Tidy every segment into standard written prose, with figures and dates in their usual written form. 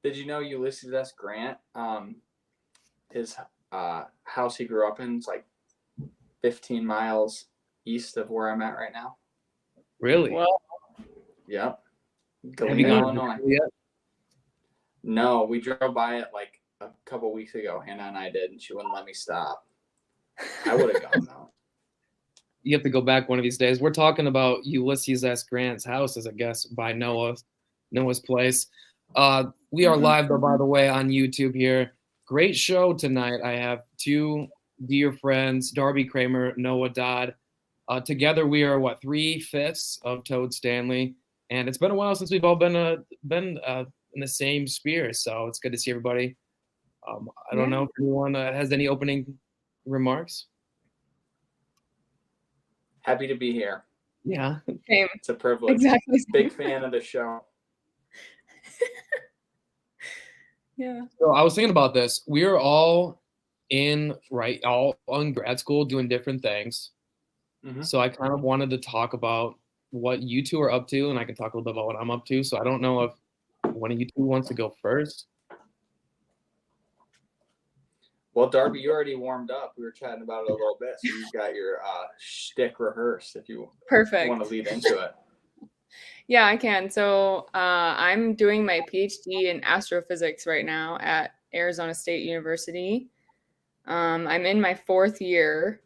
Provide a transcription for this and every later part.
Did you know Ulysses S. Grant? His house he grew up in is like 15 miles east of where I'm at right now. Really? Well, Yep. Have you Galena, gone to Illinois. school yet? No, we drove by it like a couple weeks ago. Hannah and I did, and she wouldn't let me stop. I would have gone though. You have to go back one of these days. We're talking about Ulysses S. Grant's house, as I guess, by Noah's place. We are live, though, by the way, on YouTube here. Great show tonight. I have two dear friends, Darby, Kramer, Noah, Dodd. Together, we are, 3/5 of Toad Stanley. And it's been a while since we've all been in the same sphere, so it's good to see everybody. I don't know if anyone has any opening remarks. Happy to be here. Yeah. same. It's a privilege. Exactly. Big fan of the show. Yeah. So I was thinking about this. We are all in grad school doing different things. Mhm. So I kind of wanted to talk about what you two are up to, and I can talk a little bit about what I'm up to. So I don't know if one of you two wants to go first. Well, Darby, you already warmed up. We were chatting about it a little bit, so you've got your shtick rehearsed if you Perfect. want to lead into it. Yeah, I can. So I'm doing my PhD in astrophysics right now at Arizona State University. I'm in my 4th year,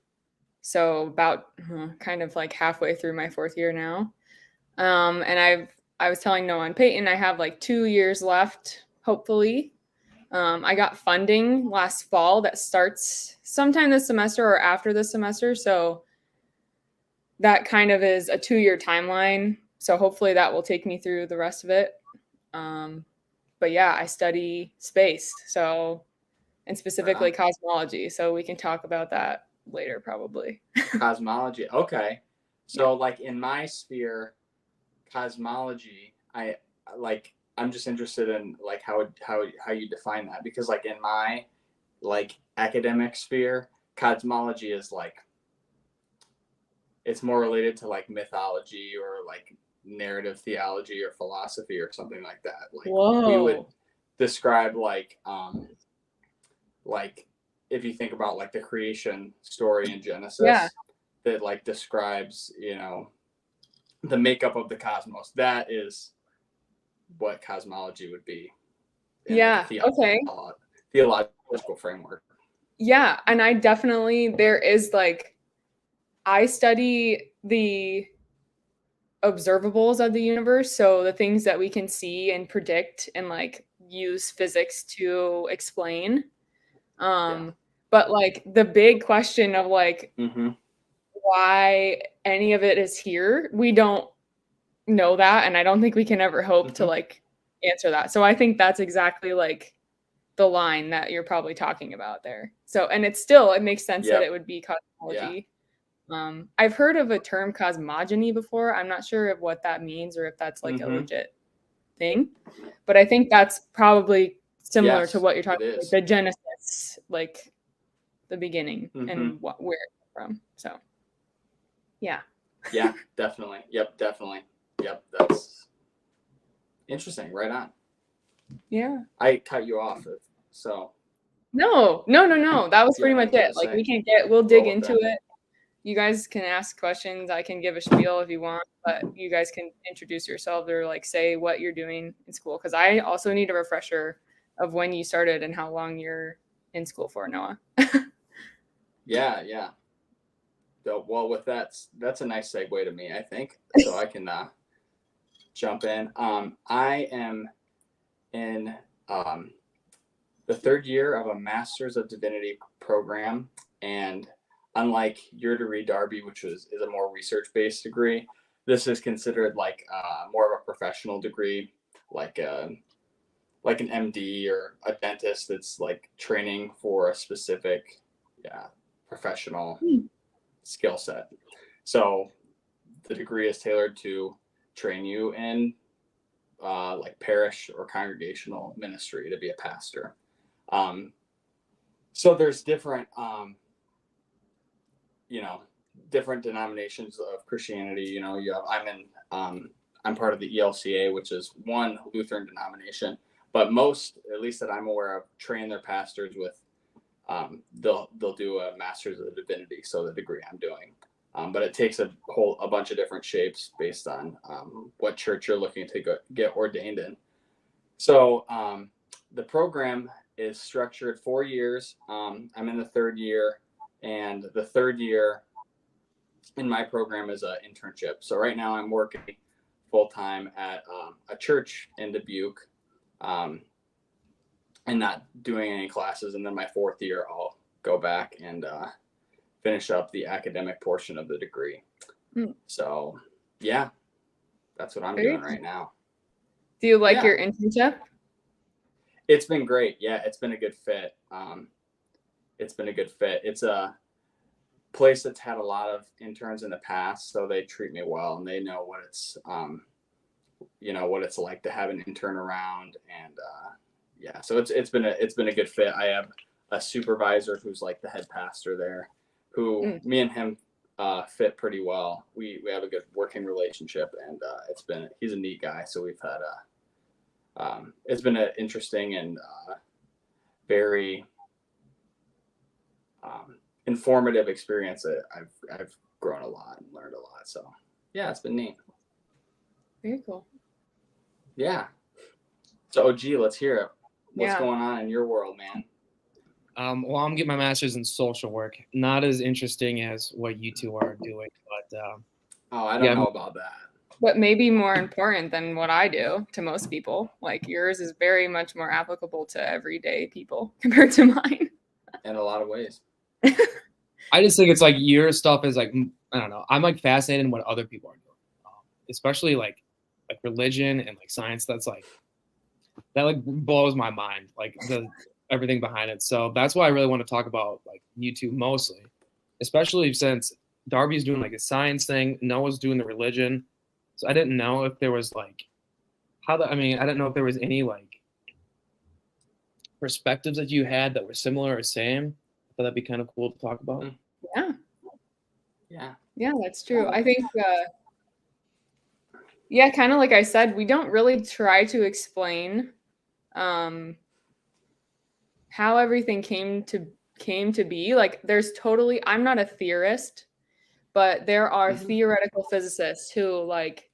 so about kind of like halfway through my 4th year now. And I was telling Noah and Peyton I have like 2 years left, hopefully. I got funding last fall that starts sometime this semester or after this semester, so that kind of is a 2-year timeline. So hopefully that will take me through the rest of it. But yeah, I study space, and specifically cosmology. So we can talk about that later, probably. Cosmology. Okay. So like in my sphere, cosmology, I'm just interested in like how you define that, because like in my like academic sphere, cosmology is like it's more related to like mythology or like narrative theology or philosophy or something like that. Like we would describe like if you think about like the creation story in Genesis, that like describes, the makeup of the cosmos. That is what cosmology would be. Yeah. Okay. Theological framework. Yeah. And there is like, I study the observables of the universe. So the things that we can see and predict and like use physics to explain. But like the big question of like why any of it is here, we don't know that, and I don't think we can ever hope to like answer that. So I think that's exactly like the line that you're probably talking about there. So, and it makes sense that it would be cosmology. I've heard of a term cosmogony before. I'm not sure of what that means or if that's like a legit thing, but I think that's probably similar to what you're talking about, like the Genesis, like the beginning and where it's from. So yeah. Yeah, definitely. Yep, definitely. Yep, that's interesting. Right on. Yeah. I cut you off, so. No. That was pretty much it. Like we'll dig into it. You guys can ask questions. I can give a spiel if you want, but you guys can introduce yourselves or like say what you're doing in school. Cause I also need a refresher of when you started and how long you're in school for, Noah. Yeah. So, well, with that's a nice segue to me, I think. So I can jump in. I am in the 3rd year of a Master's of Divinity program, and unlike your degree, Darby, which is a more research-based degree, this is considered like more of a professional degree, like an MD or a dentist that's like training for a specific professional skill set. So the degree is tailored to train you in like parish or congregational ministry to be a pastor. So there's different different denominations of Christianity. I'm part of the ELCA, which is one Lutheran denomination, but most, at least that I'm aware of, train their pastors with they'll do a master's of divinity, so the degree I'm doing. But it takes a bunch of different shapes based on what church you're looking to get ordained in. So the program is structured 4 years. I'm in the 3rd year, and the 3rd year in my program is an internship. So right now I'm working full time at a church in Dubuque, and not doing any classes. And then my 4th year, I'll go back and finish up the academic portion of the degree. So yeah, that's what I'm doing right now. Do you like your internship? It's been great. Yeah, it's been a good fit. It's a place that's had a lot of interns in the past, so they treat me well, and they know what it's what it's like to have an intern around. And so it's been a good fit. I have a supervisor who's like the head pastor there, who me and him fit pretty well. We have a good working relationship, and he's a neat guy. So we've had it's been an interesting and very informative experience. I've grown a lot and learned a lot. So yeah, it's been neat. Very cool. Yeah. So OG, let's hear it. What's going on in your world, man? Well, I'm getting my master's in social work. Not as interesting as what you two are doing, but I don't know about that. But maybe more important than what I do to most people. Like yours is very much more applicable to everyday people compared to mine. In a lot of ways. I just think it's like your stuff is like, I don't know. I'm like fascinated in what other people are doing, especially like religion and like science. That like blows my mind, like everything behind it. So that's why I really want to talk about like YouTube mostly, especially since Darby's doing like a science thing, Noah's doing the religion. So I didn't know if there was like I didn't know if there was any like perspectives that you had that were similar or same. I thought that'd be kind of cool to talk about. Yeah, that's true. I think kind of like I said, we don't really try to explain how everything came to be. Like I'm not a theorist, but there are theoretical physicists who like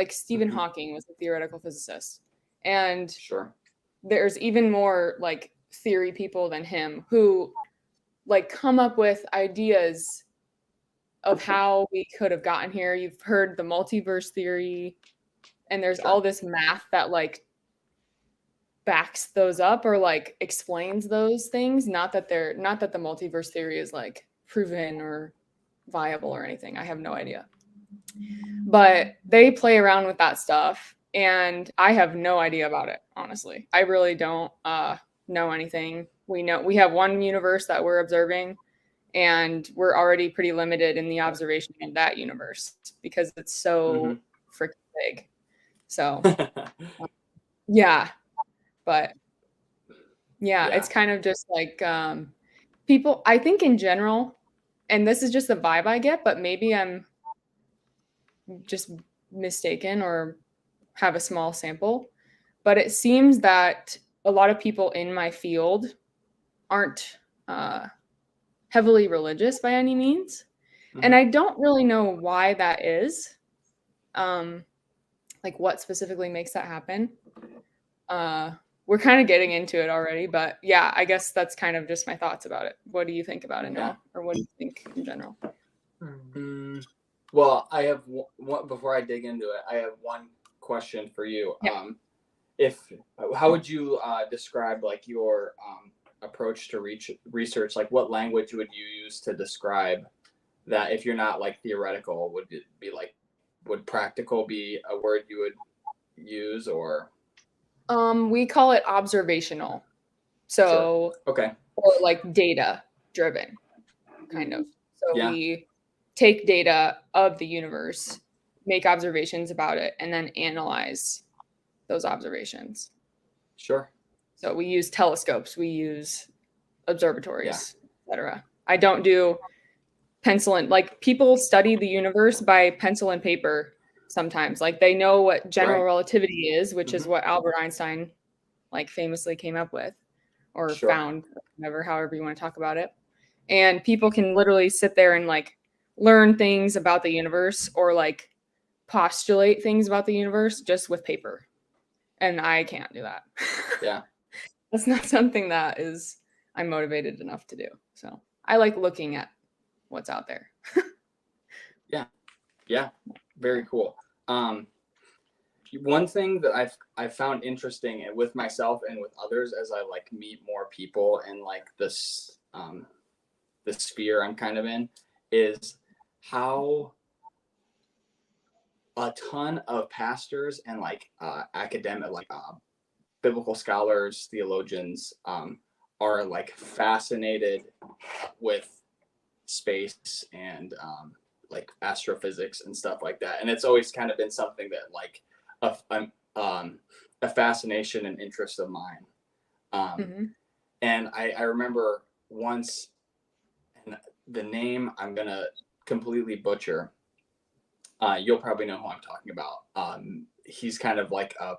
Stephen Hawking was a theoretical physicist. And there's even more like theory people than him who like come up with ideas of how we could have gotten here. You've heard the multiverse theory, and there's all this math that like backs those up or like explains those things. Not that the multiverse theory is like proven or viable or anything. I have no idea. But they play around with that stuff, and I have no idea about it, honestly. I really don't know anything. We have one universe that we're observing, and we're already pretty limited in the observation of that universe because it's so freaking big. So it's kind of just like people, I think in general, and this is just the vibe I get, but maybe I'm just mistaken or have a small sample, but it seems that a lot of people in my field aren't heavily religious by any means. And I don't really know why that is. Like what specifically makes that happen. We're kind of getting into it already, but yeah, I guess that's kind of just my thoughts about it. What do you think about it, Noah? Or what do you think in general? Well, I have one before I dig into it. I have one question for you. Yeah. How would you describe like your approach to research? Like, what language would you use to describe that? If you're not like theoretical, would it be like, would practical be a word you would use, or? We call it observational. So okay, or like data driven, kind of. So we take data of the universe, make observations about it, and then analyze those observations. Sure. So we use telescopes, we use observatories, etc. I don't do pencil and like people study the universe by pencil and paper sometimes. Like they know what general relativity is, which is what Albert Einstein like famously came up with or Sure. found, whatever, however you want to talk about it. And people can literally sit there and like learn things about the universe or like postulate things about the universe just with paper. And I can't do that. Yeah. That's not something that I'm motivated enough to do. So I like looking at what's out there. Yeah. Very cool. One thing that I've found interesting with myself and with others as I like meet more people in like this the sphere I'm kind of in is how a ton of pastors and like academic like biblical scholars, theologians are like fascinated with space and like astrophysics and stuff like that. And it's always kind of been something that like a fascination and interest of mine. And I remember once, and the name I'm going to completely butcher. You'll probably know who I'm talking about. He's kind of like a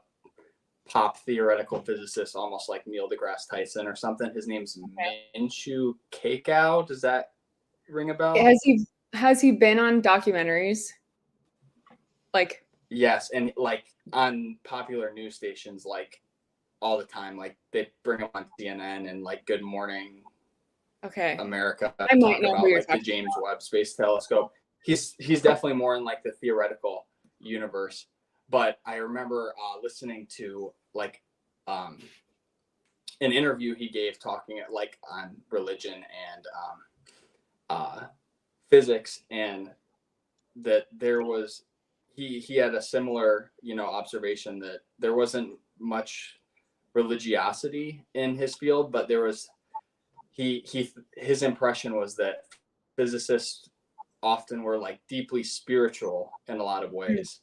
pop theoretical physicist, almost like Neil deGrasse Tyson or something. His name's Minshew Kakow. Does that ring a bell? Has he been on documentaries? Like, yes, and like on popular news stations, like all the time. Like they bring him on CNN and like Good Morning America. I might know about who you're like the talking James Webb Space Telescope. He's definitely more in like the theoretical universe. But I remember listening to like an interview he gave talking like on religion and physics, and that there was he had a similar observation that there wasn't much religiosity in his field, but there was his impression was that physicists often were like deeply spiritual in a lot of ways.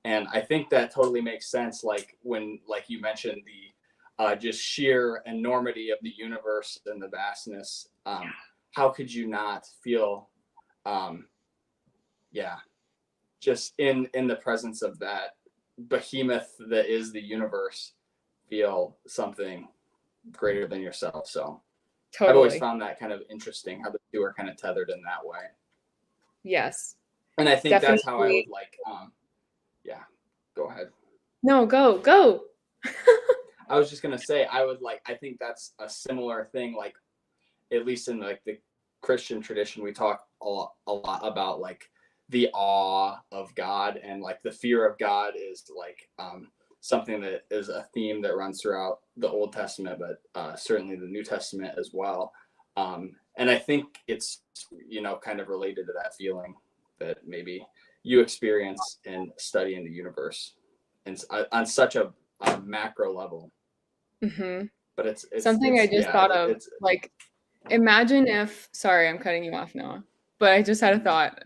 And I think that totally makes sense. Like when, like you mentioned, the just sheer enormity of the universe and the vastness. How could you not feel, just in the presence of that behemoth that is the universe, feel something greater than yourself. So totally. I've always found that kind of interesting how the two are kind of tethered in that way. Yes. And I think definitely. That's how I would like, go ahead. No, go. I was just going to say, I think that's a similar thing. Like, at least in like the Christian tradition, we talk a lot about like the awe of God, and like the fear of God is like something that is a theme that runs throughout the Old Testament, but certainly the New Testament as well. And I think it's, kind of related to that feeling that maybe you experience in studying the universe and on such a macro level. Mm-hmm. But it's something I just thought of. Like, imagine if, sorry, I'm cutting you off, Noah, but I just had a thought.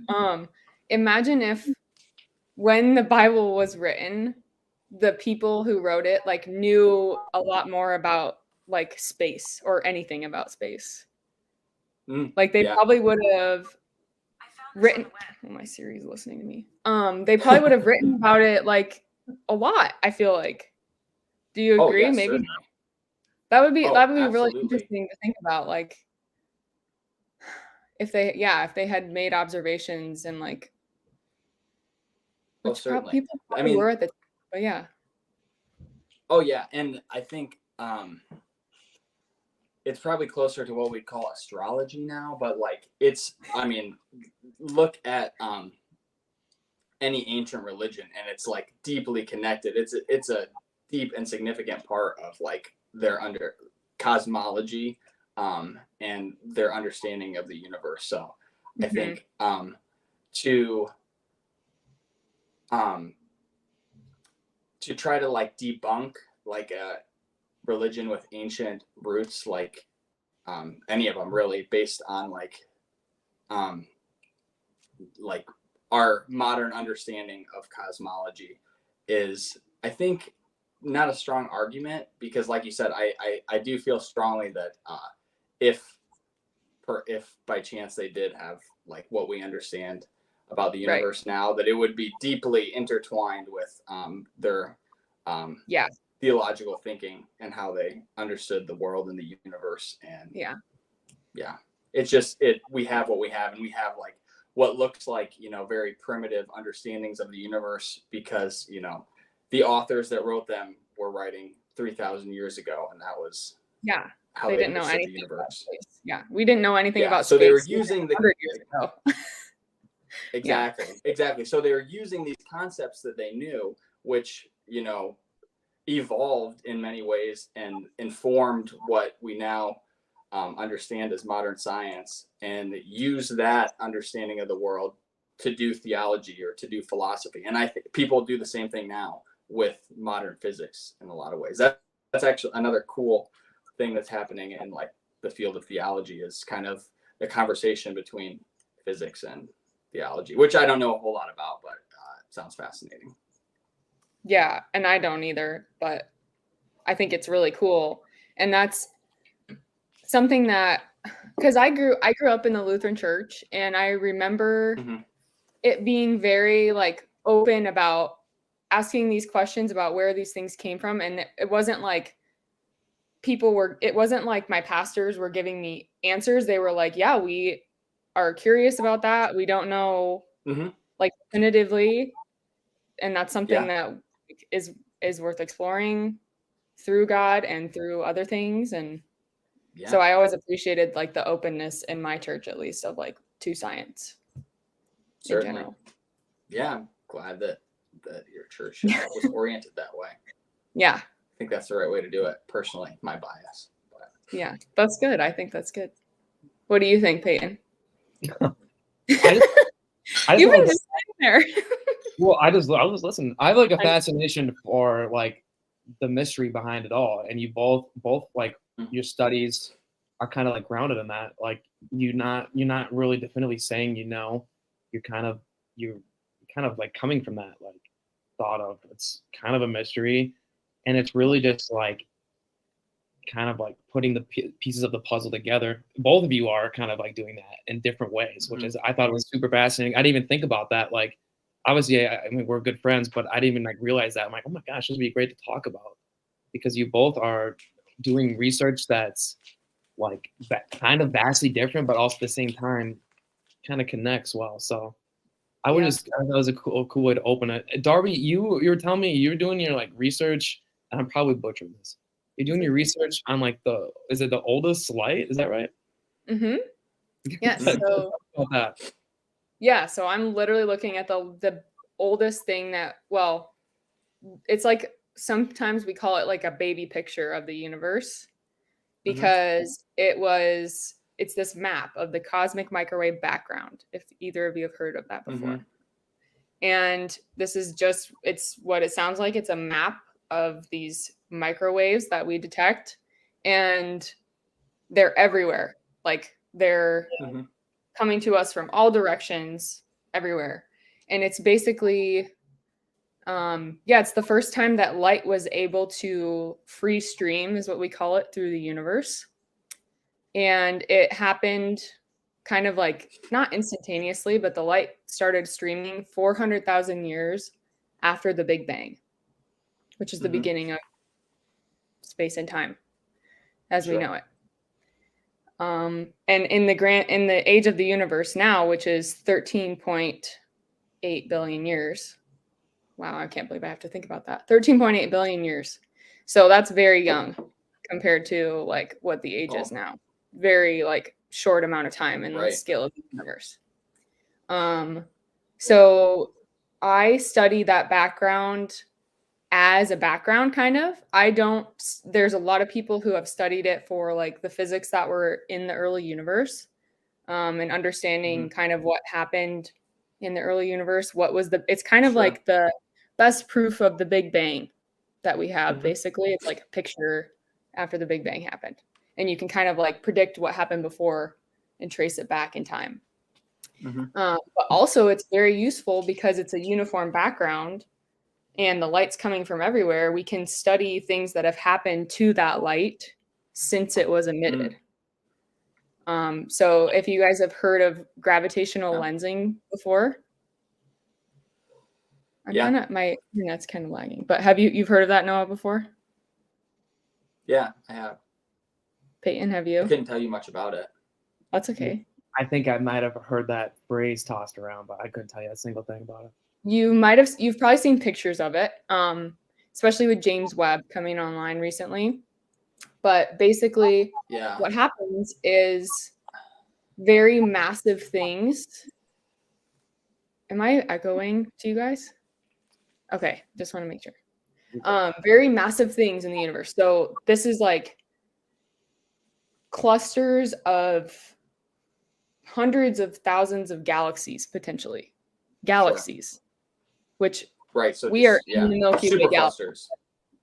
Imagine if when the Bible was written, the people who wrote it like knew a lot more about like space or anything about space. Like they probably would have written. Oh, my Siri's listening to me. They probably would have written about it like a lot. I feel like. Do you agree? Maybe certainly. that would be absolutely. really interesting to think about. Like, if they had made observations and like, which people probably were at the time, but yeah. Oh yeah, and I think it's probably closer to what we'd call astrology now, but like look at any ancient religion, and it's like deeply connected. It's a deep and significant part of like their cosmology and their understanding of the universe. So I think to try to like debunk like a religion with ancient roots, like any of them really, based on like our modern understanding of cosmology, is I think not a strong argument, because like you said, I do feel strongly that if by chance they did have like what we understand about the universe now, that it would be deeply intertwined with their theological thinking and how they understood the world and the universe. And Yeah. It's just we have what we have, and we have like what looks like, very primitive understandings of the universe because, the authors that wrote them were writing 3,000 years ago, and that was how they didn't know understood the anything about universe. space. Yeah, we didn't know anything about So space. they were using 100 years ago. Exactly. So they were using these concepts that they knew, which, evolved in many ways and informed what we now understand as modern science, and use that understanding of the world to do theology or to do philosophy. And I think people do the same thing now with modern physics in a lot of ways. That's actually another cool thing that's happening in like the field of theology, is kind of the conversation between physics and theology, which I don't know a whole lot about, but it sounds fascinating. Yeah, and I don't either, but I think it's really cool. And that's something that, because I grew up in the Lutheran church, and I remember it being very like open about asking these questions about where these things came from. And it wasn't like it wasn't like my pastors were giving me answers. They were like, yeah, we are curious about that. We don't know like definitively. And that's something that is worth exploring through God and through other things. And so I always appreciated like the openness in my church, at least, of like to science. Certainly. In general. Yeah, I'm glad that your church was oriented that way. Yeah. I think that's the right way to do it. Personally, my bias. But. Yeah, that's good. I think that's good. What do you think, Peyton? You've been just sitting there. Well, I was listening. I have like a fascination for like the mystery behind it all, and you both like your studies are kind of like grounded in that. Like you're not really definitively saying you're kind of like coming from that like thought of it's kind of a mystery, and it's really just like kind of like putting the pieces of the puzzle together. Both of you are kind of like doing that in different ways, which is I thought was super fascinating. I didn't even think about that. Like obviously, I mean, we're good friends, but I didn't even like realize that. I'm like, oh my gosh, this would be great to talk about, because you both are doing research that's like that kind of vastly different, but also at the same time kind of connects well. So I thought it was a cool way to open it. Darby, you were telling me you're doing your like research, and I'm probably butchering this. You're doing your research on like is it the oldest light? Is that right? Mm-hmm. Yeah. So yeah, so I'm literally looking at the oldest thing that, well, it's like sometimes we call it like a baby picture of the universe, because it's this map of the cosmic microwave background, if either of you have heard of that before. And this is it's what it sounds like. It's a map of these microwaves that we detect, and they're everywhere. Like they're coming to us from all directions, everywhere. And it's basically, it's the first time that light was able to free stream, is what we call it, through the universe. And it happened kind of like not instantaneously, but the light started streaming 400,000 years after the Big Bang, which is the beginning of space and time as we know it. And in the age of the universe now, which is 13.8 billion years. Wow, I can't believe I have to think about that. 13.8 billion years. So that's very young compared to like what the age is now. Very like short amount of time in the scale of the universe. So I study that background as a background, kind of. There's a lot of people who have studied it for like the physics that were in the early universe, and understanding kind of what happened in the early universe. It's kind of like the best proof of the Big Bang that we have. Basically, it's like a picture after the Big Bang happened, and you can kind of like predict what happened before and trace it back in time. But also it's very useful because it's a uniform background, and the light's coming from everywhere. We can study things that have happened to that light since it was emitted. So if you guys have heard of gravitational lensing before, my internet's kind of lagging, but you've heard of that, Noah, before? Yeah, I have. Peyton, have I you? couldn't tell you much about it. That's okay. I think I might have heard that phrase tossed around, but I couldn't tell you a single thing about it. You've probably seen pictures of it, especially with James Webb coming online recently. But basically, Yeah. what happens is very massive things. Am I echoing to you guys? Okay, just want to make sure. Very massive things in the universe. So this is like clusters of hundreds of thousands of galaxies, potentially. Galaxies, which Right. So we are yeah, in the Milky Way galaxy. superclusters.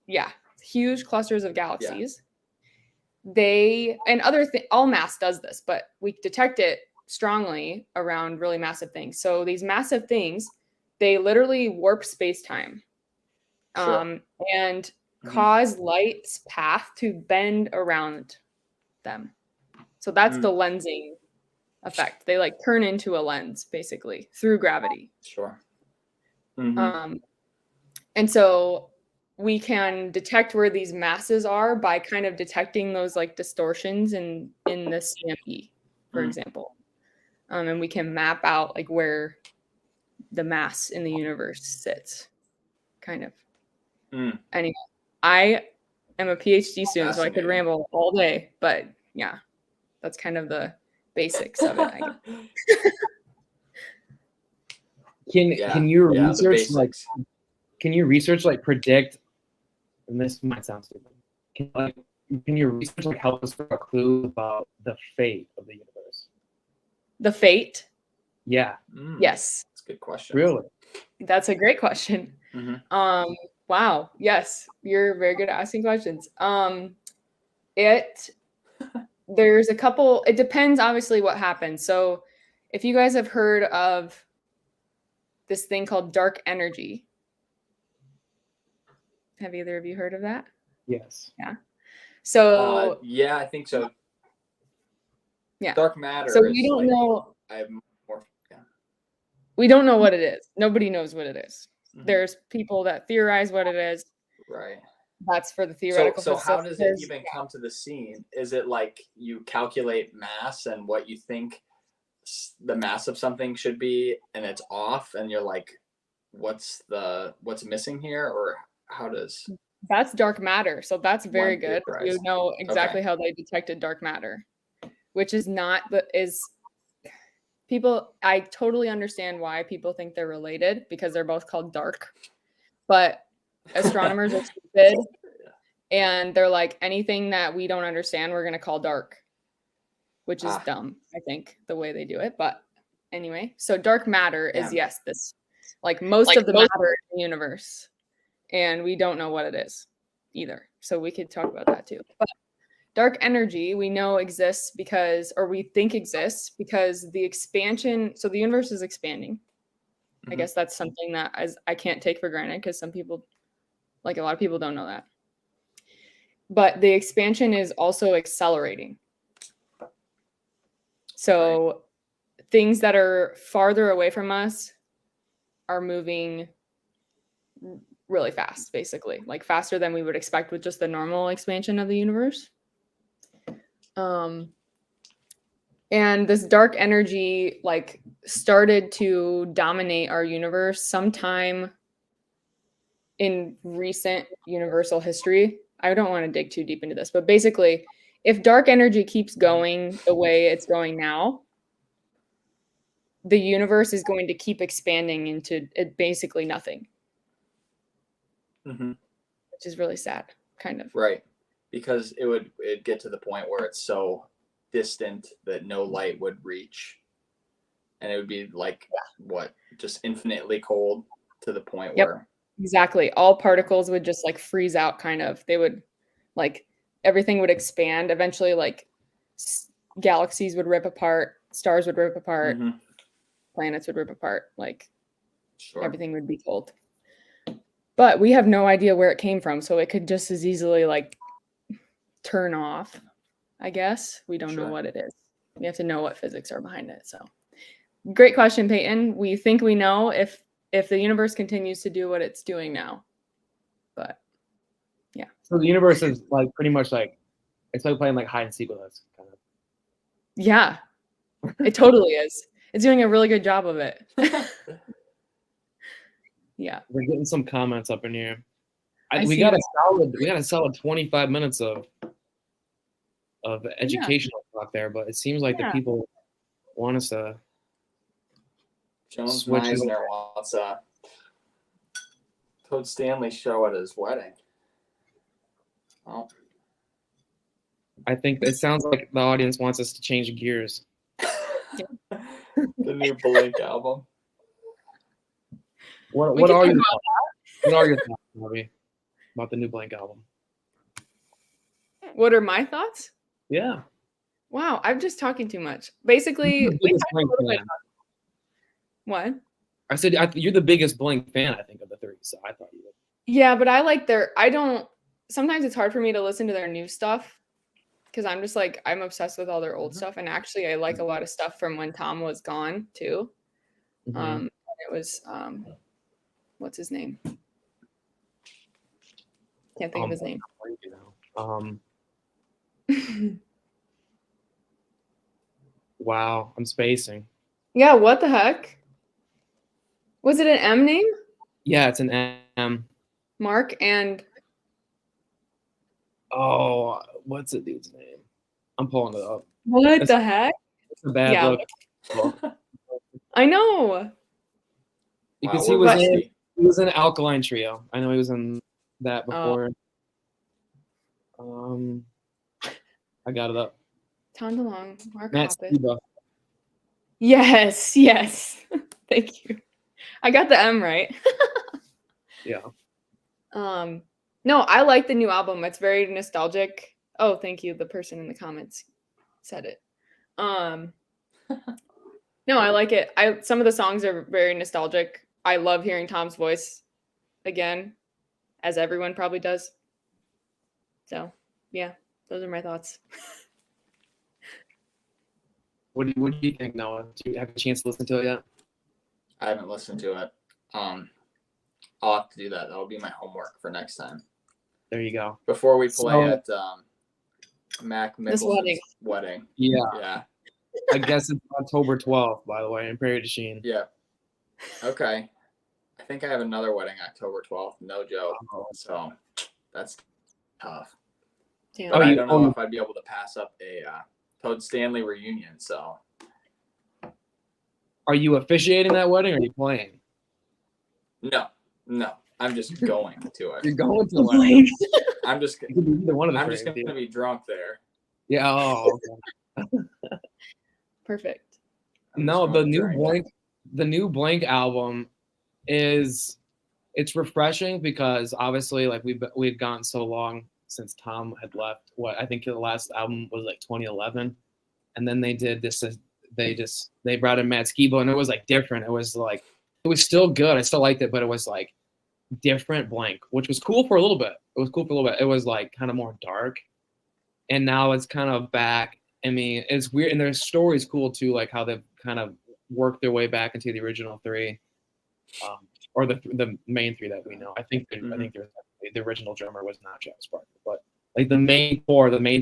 Yeah, huge clusters of galaxies. They and other all mass does this, but we detect it strongly around really massive things. So these massive things, they literally warp space-time, Sure. and cause light's path to bend around them. So that's the lensing effect. They like turn into a lens basically through gravity. Sure. And so we can detect where these masses are by kind of detecting those like distortions in the CME, for example. And we can map out like where the mass in the universe sits, kind of. Anyway, I am a PhD student, so I could ramble all day, but yeah, that's kind of the basics of it, I guess. Can you research like predict? And this might sound stupid. Can your research like help us for a clue about the fate of the universe? The fate? Yeah. Yes. That's a good question. Really? That's a great question. Wow. Yes, you're very good at asking questions. There's a couple. It depends, obviously, what happens. So, if you guys have heard of this thing called dark energy, have either of you heard of that? Yes. Yeah. So yeah, I think so. Yeah. Dark matter. So we don't know. I have more. Yeah. We don't know what it is. Nobody knows what it is. There's people that theorize what it is. Right. That's for the theoretical. So how does it even come to the scene? Is it like you calculate mass and what you think the mass of something should be, and it's off, and you're like, what's missing here, or how does? That's dark matter. So that's very good. Theorized. You know exactly how they detected dark matter, which is not, but is people. I totally understand why people think they're related because they're both called dark, but astronomers are stupid, and they're like, anything that we don't understand, we're gonna call dark, which is dumb. I think the way they do it, but anyway. So dark matter is this like most of the matter in the universe. And we don't know what it is either. So we could talk about that too. But dark energy we know exists because, or we think exists because the expansion, so the universe is expanding. I guess that's something that I can't take for granted because some people, like a lot of people don't know that. But the expansion is also accelerating. So things that are farther away from us are moving really fast, basically, like faster than we would expect with just the normal expansion of the universe. And this dark energy like started to dominate our universe sometime in recent universal history. I don't want to dig too deep into this, but basically, if dark energy keeps going the way it's going now, the universe is going to keep expanding into basically nothing. Which is really sad, kind of. Right. Because it'd get to the point where it's so distant that no light would reach. And it would be like, just infinitely cold to the point where. Exactly. All particles would just like freeze out, kind of. They would, like, everything would expand. Eventually, like, galaxies would rip apart, stars would rip apart, planets would rip apart. Like, everything would be cold. But we have no idea where it came from, so it could just as easily like turn off, I guess. We don't know what it is. We have to know what physics are behind it. So great question, Peyton. We think we know if the universe continues to do what it's doing now. But yeah. So the universe is like pretty much like it's like playing like hide and seek with us, kind of. Yeah, it totally is. It's doing a really good job of it. Yeah. We're getting some comments up in here. I We see got that. a solid 25 minutes of educational talk there, but it seems like the Yeah. people want us to Jones switch it Meisner wants a Toad Stanley show at his wedding. Oh, I think it sounds like the audience wants us to change gears. the new Blink album. What We can are talk your about thoughts? What are your thoughts, Darby, about the new Blank album? What are my thoughts? Yeah. Wow, I'm just talking too much. Basically, You're the we biggest talked a Blink little bit fan. about what? I said you're the biggest Blink fan, I think, of the three. So I thought you would. Yeah, but I like I don't, sometimes it's hard for me to listen to their new stuff because I'm just like, I'm obsessed with all their old stuff. And actually, I like a lot of stuff from when Tom was gone too. Mhm. It was, what's his name? Can't think of his name. Wow, I'm spacing. Yeah, what the heck? Was it an M name? Yeah, it's an M. Mark and Oh, what's the dude's name? I'm pulling it up. what the heck? It's a bad Yeah. look. I know. Because Wow, he we're was rusty. in Alkaline Trio. I know he was in that before. I got it up. Tom DeLonge, Mark Matt Hoppus. Skiba. Yes, yes. Thank you. I got the M right. Yeah. No, I like the new album. It's very nostalgic. Oh, thank you. The person in the comments said it. No, I like it. Some of the songs are very nostalgic. I love hearing Tom's voice again, as everyone probably does. So, yeah, those are my thoughts. What do you think, Noah? Do you have a chance to listen to it yet? I haven't listened to it. I'll have to do that. That'll be my homework for next time. There you go. Before we play So- at Mac This Mickelson's wedding. Yeah. Yeah. I guess it's October 12th, by the way, in Prairie du Chien. Yeah. Okay. I think I have another wedding October 12th. No joke. Oh. So that's tough. Damn. But Oh, I you- don't know if I'd be able to pass up a Toad Stanley reunion. So Are you officiating that wedding or are you playing? no. I'm just going to it. You're going to the wedding. I'm just You could be either one of the I'm three. just gonna be drunk there. Yeah. Oh, okay. Perfect. No, just the going during the new Blank album it's refreshing because obviously like we've gone so long since Tom had left. What I think the last album was like 2011, and then they did this. They brought in Matt Skiba, and it was like different. It was still good. I still liked it, but it was like different Blank, which was cool for a little bit. It was like kind of more dark, and now it's kind of back. I mean, it's weird, and their story's cool too, like how they've kind of worked their way back into the original three, or the main three that we know. I think the original drummer was not Travis Barker, but like the main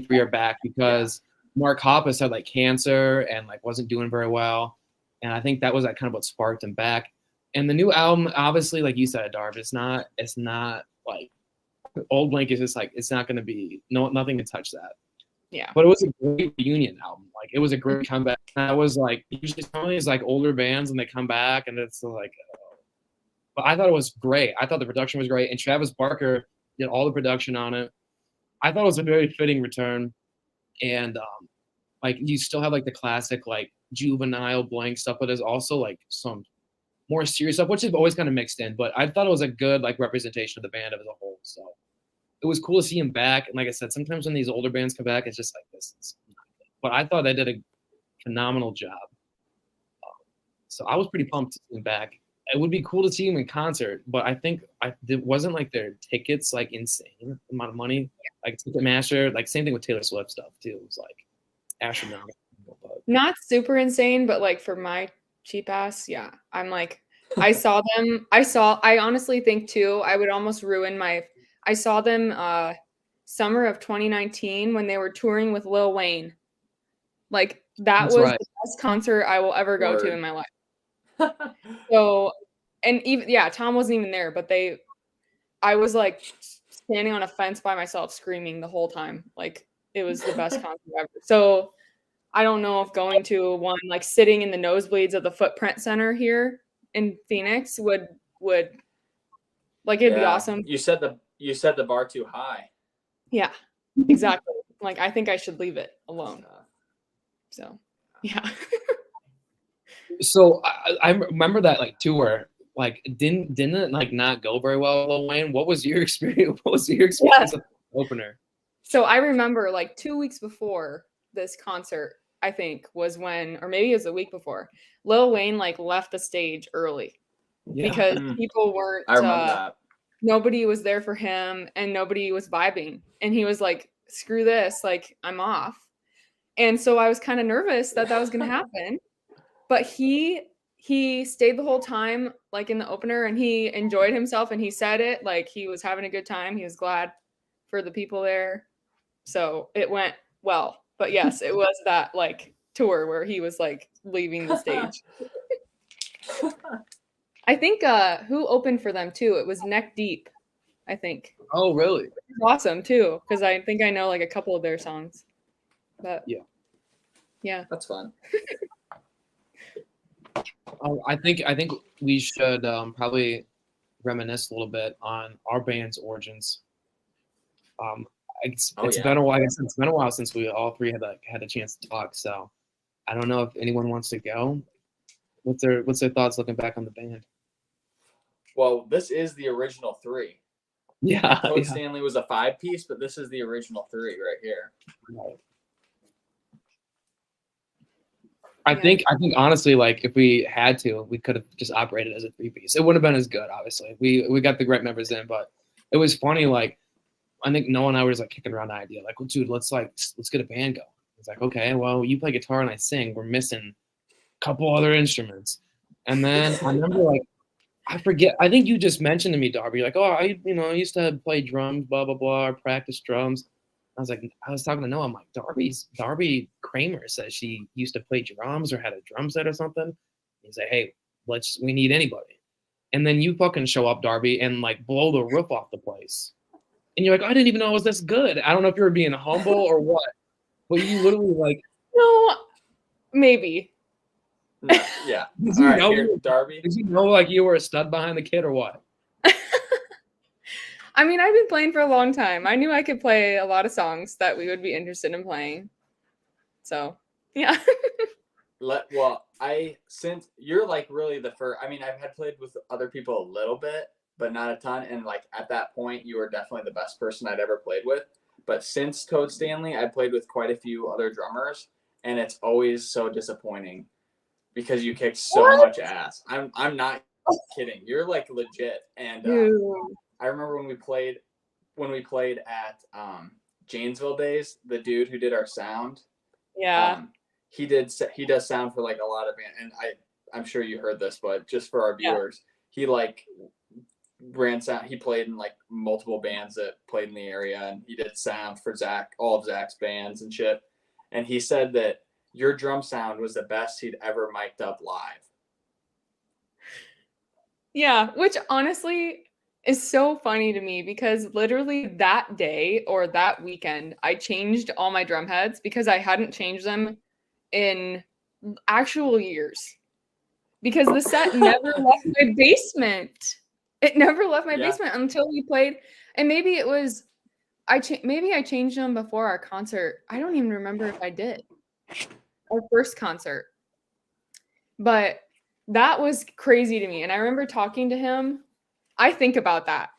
three are back because Mark Hoppus had like cancer and like wasn't doing very well, and I think that was like kind of what sparked him back. And the new album, obviously, like you said, Darby, it's not like old Blank is just like it's not going to be nothing can touch that. Yeah. But it was a great reunion album. Like it was a great comeback. And I was like, usually some of these like older bands and they come back and it's like, but I thought it was great. I thought the production was great, and Travis Barker did all the production on it. I thought it was a very fitting return, and like you still have like the classic like juvenile Blank stuff, but there's also like some more serious stuff, which is always kind of mixed in. But I thought it was a good like representation of the band as a whole. So it was cool to see him back. And like I said, sometimes when these older bands come back, it's just like this. But I thought they did a phenomenal job. So I was pretty pumped to see him back. It would be cool to see him in concert, but I think it wasn't like their tickets like insane amount of money. Like Ticketmaster, like same thing with Taylor Swift stuff too. It was like astronomical. But Not super insane, but like for my cheap ass, yeah. I'm like, I saw them. I honestly think too, I would almost ruin I saw them summer of 2019 when they were touring with Lil Wayne. Like that That's was right. the best concert I will ever go to Word. in my life. So, and even Tom wasn't even there, but I was like standing on a fence by myself screaming the whole time. Like it was the best concert ever. So I don't know if going to one like sitting in the nosebleeds of the Footprint Center here in Phoenix would like it'd be awesome. You set the bar too high. Yeah, exactly. Like I think I should leave it alone. So yeah. So I remember that like tour. Like didn't it like not go very well with Lil Wayne? What was your experience? What was your experience of the opener? So I remember like 2 weeks before this concert, I think was when, or maybe it was a week before, Lil Wayne like left the stage early because people weren't. I remember that. Nobody was there for him and nobody was vibing, and he was like, "Screw this! Like I'm off." And so I was kind of nervous that was going to happen, but he stayed the whole time, like in the opener, and he enjoyed himself, and he said it like he was having a good time. He was glad for the people there. So it went well. But yes, it was that like tour where he was like leaving the stage. I think who opened for them too? It was Neck Deep, I think. Oh, really? It was awesome too, because I think I know like a couple of their songs. But yeah. That's fun. I think we should probably reminisce a little bit on our band's origins. It's been a while. I guess it's been a while since we all three had a chance to talk. So I don't know if anyone wants to go. What's their thoughts looking back on the band? Well, this is the original three. Yeah. Todd Stanley was a 5-piece, but this is the original 3 right here. Right. I think honestly, like if we had to, we could have just operated as a 3-piece. It wouldn't have been as good, obviously. We got the great members in, but it was funny. Like I think Noah and I were just like kicking around the idea, like, well, dude, let's get a band going. It's like, okay, well, you play guitar and I sing. We're missing a couple other instruments. And then I remember like I forget. I think you just mentioned to me, Darby, like, oh, I used to play drums, blah blah blah, practice drums. I was talking to Noah. I'm like, Darby Kramer says she used to play drums or had a drum set or something. He's like, hey, we need anybody. And then you fucking show up, Darby, and like blow the roof off the place. And you're like, I didn't even know it was this good. I don't know if you were being humble or what, but you literally like. No, maybe. No, yeah. All right, here, Darby. Did you know like you were a stud behind the kid or what? I mean, I've been playing for a long time. I knew I could play a lot of songs that we would be interested in playing. So, yeah. Since you're like really the first, I mean, I've had played with other people a little bit, but not a ton. And like at that point, you were definitely the best person I'd ever played with. But since Toad Stanley, I played with quite a few other drummers, and it's always so disappointing because you kick so much ass. I'm not kidding. You're like legit. And I remember when we played at Janesville Days, the dude who did our sound. Yeah. He does sound for like a lot of bands, and I'm sure you heard this, but just for our viewers, he like ran sound. He played in like multiple bands that played in the area, and he did sound for all of Zach's bands and shit. And he said that your drum sound was the best he'd ever mic'd up live. Yeah, which honestly is so funny to me because literally that day or that weekend, I changed all my drum heads because I hadn't changed them in actual years. Because the set never left my basement. It never left my basement until we played. And maybe it was, maybe I changed them before our concert. I don't even remember if I did. Our first concert. But that was crazy to me. And I remember talking to him. I think about that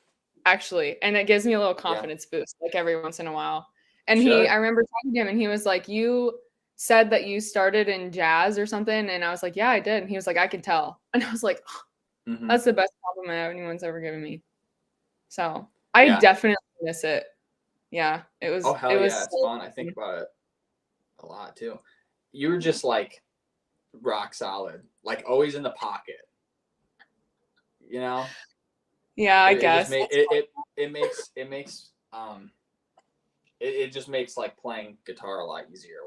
actually. And it gives me a little confidence boost like every once in a while. And I remember talking to him and he was like, you said that you started in jazz or something. And I was like, yeah, I did. And he was like, I can tell. And I was like, that's the best compliment anyone's ever given me. So I definitely miss it. Yeah. It was. Oh, hell it's fun. I think about it a lot too. You were just like rock solid, like always in the pocket, you know? Yeah, I guess. It makes it just makes like playing guitar a lot easier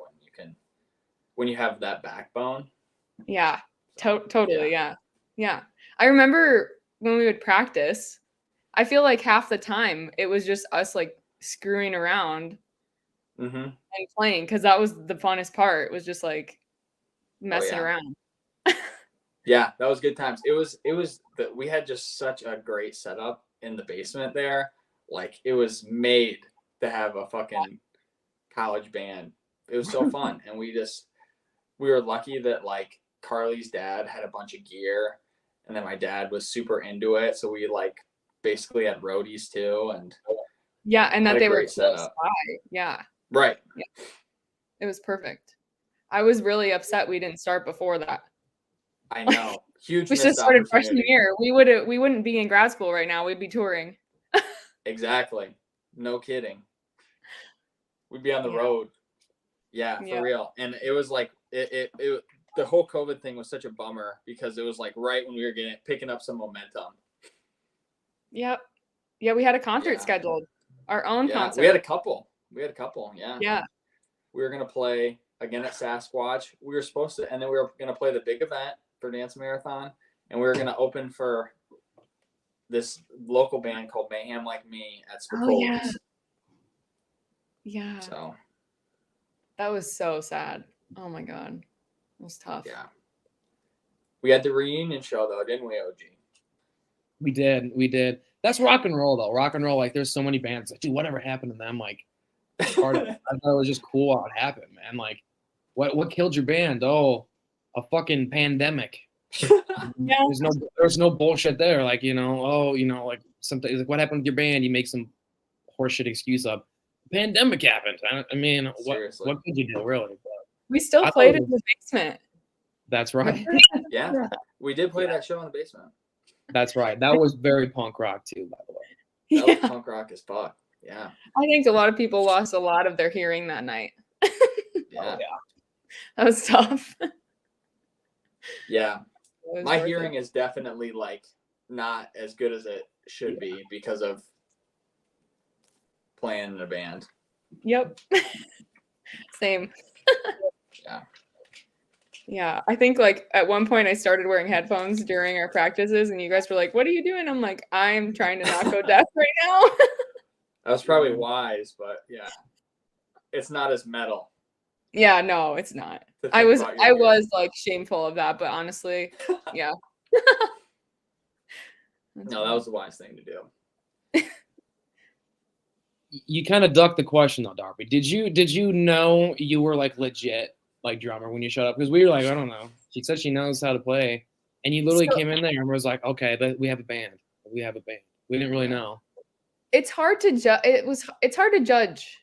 when you have that backbone. Yeah, So, totally. Yeah. Yeah. I remember when we would practice, I feel like half the time it was just us like screwing around Mm-hmm. and playing, because that was the funnest part. It was just like messing around. Yeah, that was good times. It was that we had just such a great setup in the basement there. Like it was made to have a fucking college band. It was so fun. And we were lucky that like Carly's dad had a bunch of gear, and then my dad was super into it. So we like basically had roadies too, and yeah, and that they were close setup. by. Yeah. Right. Yeah. It was perfect. I was really upset we didn't start before that. I know. Huge We should have started freshman year. We wouldn't be in grad school right now. We'd be touring. Exactly. No kidding. We'd be on the road. Yeah, for real. And it was like it the whole COVID thing was such a bummer because it was like right when we were picking up some momentum. Yep. Yeah, we had a concert scheduled. Our own concert. We had a couple. Yeah. Yeah. We were gonna play again at Sasquatch. We were supposed to, and then we were gonna play the big event for Dance Marathon, and we were gonna open for this local band called Mayhem Like Me at Spicoli's. Oh, yeah. So that was so sad. Oh my god, it was tough. Yeah. We had the reunion show though, didn't we, OG? We did. That's rock and roll though. Rock and roll, like there's so many bands like, dude, whatever happened to them? Like, part of it. I thought it was just cool how it happened, man. Like, what killed your band? Oh, a fucking pandemic. Yeah. There's no bullshit there. Like, like something like what happened with your band? You make some horseshit excuse up. Pandemic happened. I mean, what could you do, really? But we still played in the basement. That's right. Yeah, we did play that show in the basement. That's right. That was very punk rock too, by the way. That was punk rock as fuck. Yeah. I think a lot of people lost a lot of their hearing that night. Yeah. That was tough. Yeah. My hearing is definitely like not as good as it should be because of playing in a band. Yep. Same. Yeah. Yeah. I think like at one point I started wearing headphones during our practices and you guys were like, what are you doing? I'm like, I'm trying to not go deaf right now. That was probably wise, but yeah. It's not as metal. Yeah, no, it's not. I was like shameful of that, but honestly, yeah. No, that was the wise thing to do. You kind of ducked the question though, Darby. Did you know you were like legit like drummer when you showed up? Because we were like, I don't know. She said she knows how to play, and you literally came in there and was like, okay, we have a band. We didn't really know. It's hard to judge. It's hard to judge,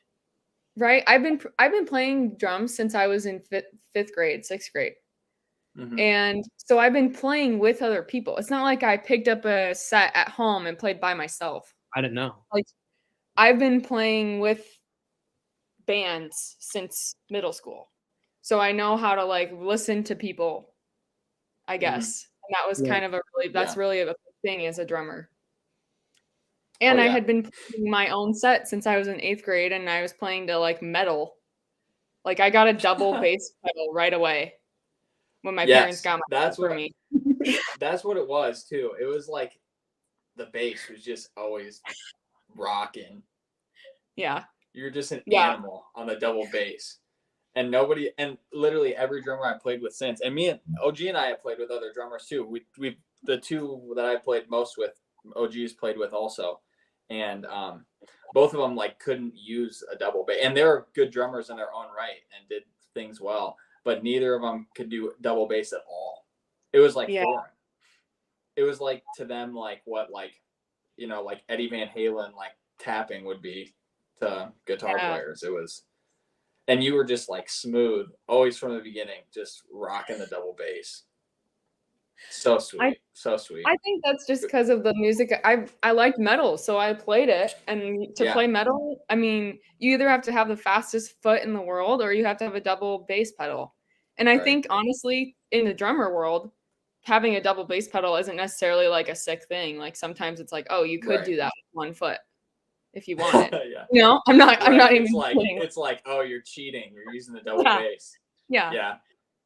right? I've been playing drums since I was in sixth grade. Mm-hmm. And so I've been playing with other people. It's not like I picked up a set at home and played by myself. I didn't know. Like I've been playing with bands since middle school. So I know how to like listen to people, I guess. And that was kind of really a big thing as a drummer. And I had been playing my own set since I was in 8th grade, and I was playing to like metal. Like I got a double bass pedal right away when my parents got for me. That's what it was too. It was like the bass was just always rocking. Yeah. You're just an animal on the double bass. And literally every drummer I played with since, and me and OG and I have played with other drummers too. We the two that I played most with, OG's played with also. And both of them like couldn't use a double bass, and they were good drummers in their own right and did things well, but neither of them could do double bass at all. It was like foreign. It was like to them like what like Eddie Van Halen like tapping would be to guitar players. It was, and you were just like smooth always from the beginning, just rocking the double bass. So sweet. So sweet. I think that's just because of the music. I liked metal, so I played it. And to play metal, I mean, you either have to have the fastest foot in the world or you have to have a double bass pedal. And I think honestly, in the drummer world, having a double bass pedal isn't necessarily like a sick thing. Like sometimes it's like, oh, you could do that with one foot. if you want it. Yeah. You know, I'm not even kidding. It's like, oh, you're cheating. You're using the double Yeah. bass. Yeah. Yeah.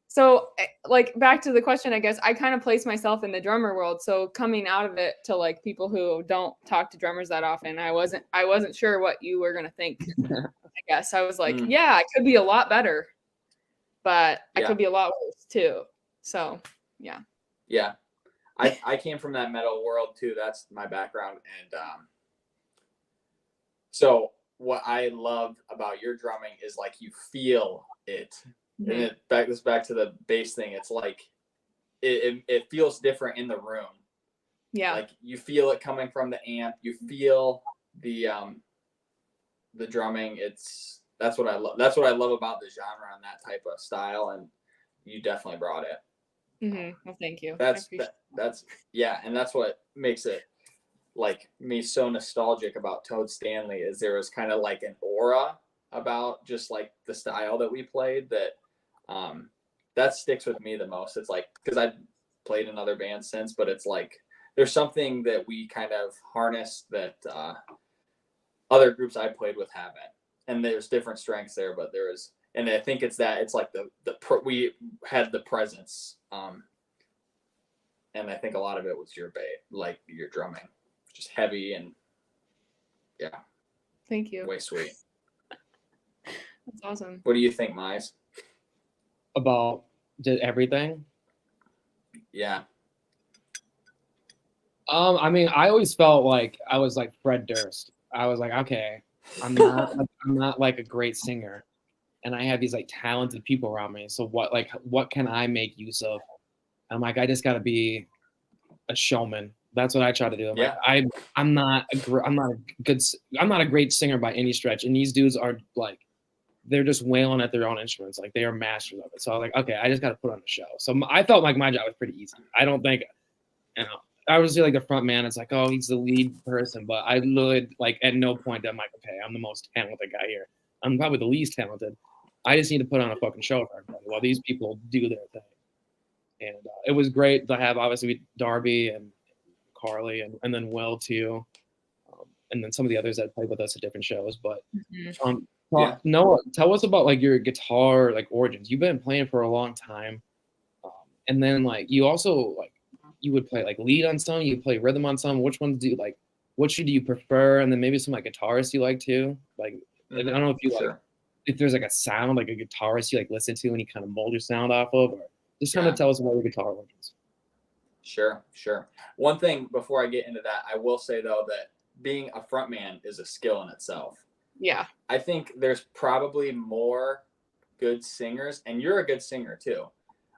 So like back to the question, I guess I kind of place myself in the drummer world. So coming out of it to like people who don't talk to drummers that often, I wasn't sure what you were gonna think. I guess I was like, yeah, I could be a lot better, but I could be a lot worse too. So yeah. Yeah. I came from that metal world too. That's my background. And so what I love about your drumming is like you feel it. Mm-hmm. And it goes back to the bass thing. It's like it feels different in the room. Yeah. Like you feel it coming from the amp. You feel the drumming. That's what I love. That's what I love about the genre and that type of style. And you definitely brought it. Mm-hmm. Well, thank you. That's yeah, and that's what makes it like me so nostalgic about Toad Stanley is there was kind of like an aura about just like the style that we played that sticks with me the most. It's like because I've played in other bands since, but it's like there's something that we kind of harness that other groups I played with haven't, and there's different strengths there, but there is, and I think it's like we had the presence. And I think a lot of it was your like your drumming, just heavy and yeah. Thank you. Way sweet. That's awesome. What do you think, Mize? About everything? Yeah. I mean, I always felt like I was like Fred Durst. I was like, okay, I'm not like a great singer, and I have these like talented people around me. So what can I make use of? I'm like, I just got to be a showman. That's what I try to do. I'm not a great singer by any stretch. And these dudes are like, they're just wailing at their own instruments. Like they are masters of it. So I was like, okay, I just got to put on a show. So I felt like my job was pretty easy. I don't think, I was like the front man. It's like, oh, he's the lead person. But I literally like at no point I'm like, okay, I'm the most talented guy here. I'm probably the least talented. I just need to put on a fucking show for everybody while these people do their thing. And it was great to have, obviously, Darby and Carly and then Will, too. And then some of the others that played with us at different shows. But Noah, tell us about, like, your guitar, like, origins. You've been playing for a long time. And then, like, you also, like, you would play, like, lead on some. You play rhythm on some. Which ones do you, like, which do you prefer? And then maybe some, like, guitarists you like, too. Like, I don't know if you, like, if there's, like, a sound, like, a guitarist you, like, listen to and you kind of mold your sound off of, or just kind of tell us about your guitar origins. Sure. One thing before I get into that, I will say though that being a frontman is a skill in itself. Yeah. I think there's probably more good singers, and you're a good singer too,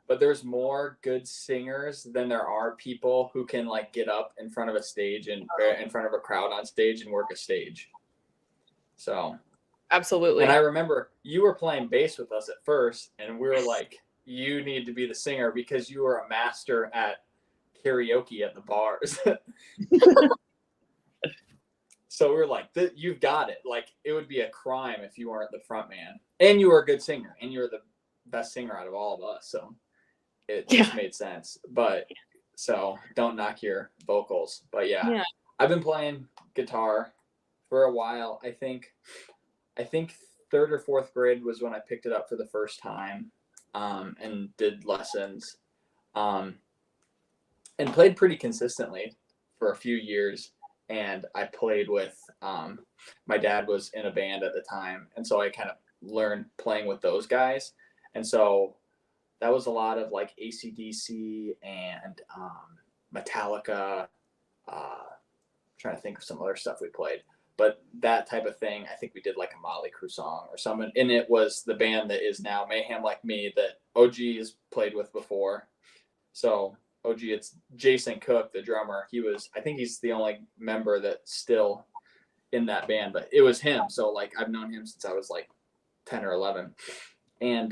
but there's more good singers than there are people who can like get up in front of a stage and in front of a crowd on stage and work a stage. So. Absolutely. And I remember you were playing bass with us at first, and we were like, you need to be the singer because you were a master at karaoke at the bars. So we were like, you've got it. Like, it would be a crime if you weren't the front man. And you were a good singer, and you were the best singer out of all of us. So it just made sense. But so don't knock your vocals. But yeah, I've been playing guitar for a while. I think third or fourth grade was when I picked it up for the first time. And did lessons, and played pretty consistently for a few years. And I played with, my dad was in a band at the time. And so I kind of learned playing with those guys. And so that was a lot of like AC/DC and Metallica, trying to think of some other stuff we played. But that type of thing, I think we did like a Motley Crue song or something. And it was the band that is now Mayhem Like Me that OG has played with before. So OG, it's Jason Cook, the drummer. I think he's the only member that's still in that band, but it was him. So like I've known him since I was like 10 or 11. And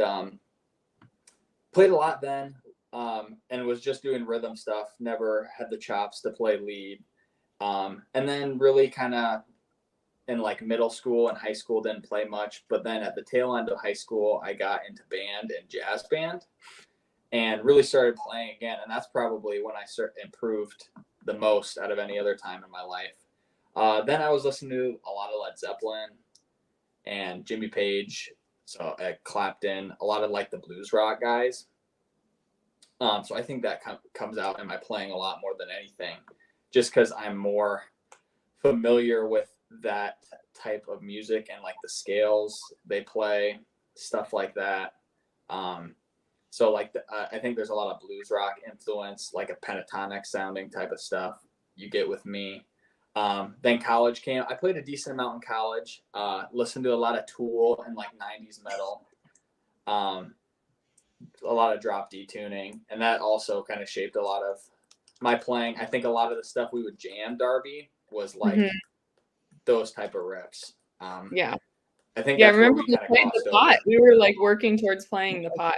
played a lot then, and was just doing rhythm stuff. Never had the chops to play lead. And then really kind of in like middle school and high school didn't play much, but then at the tail end of high school I got into band and jazz band and really started playing again, and that's probably when I improved the most out of any other time in my life. Then I was listening to a lot of Led Zeppelin and Jimmy Page, so at Clapton, a lot of like the blues rock guys. So I think that comes out in my playing a lot more than anything, just because I'm more familiar with that type of music and like the scales they play, stuff like that. So like I think there's a lot of blues rock influence, like a pentatonic sounding type of stuff you get with me. Then college came. I played a decent amount in college. Listened to a lot of Tool and like 90s metal. A lot of drop D tuning, and that also kind of shaped a lot of my playing. I think a lot of the stuff we would jam Darby was like those type of riffs. Yeah. I think Yeah, I that's where remember we we kind of played the crossed pot. over. We were like working towards playing the pot.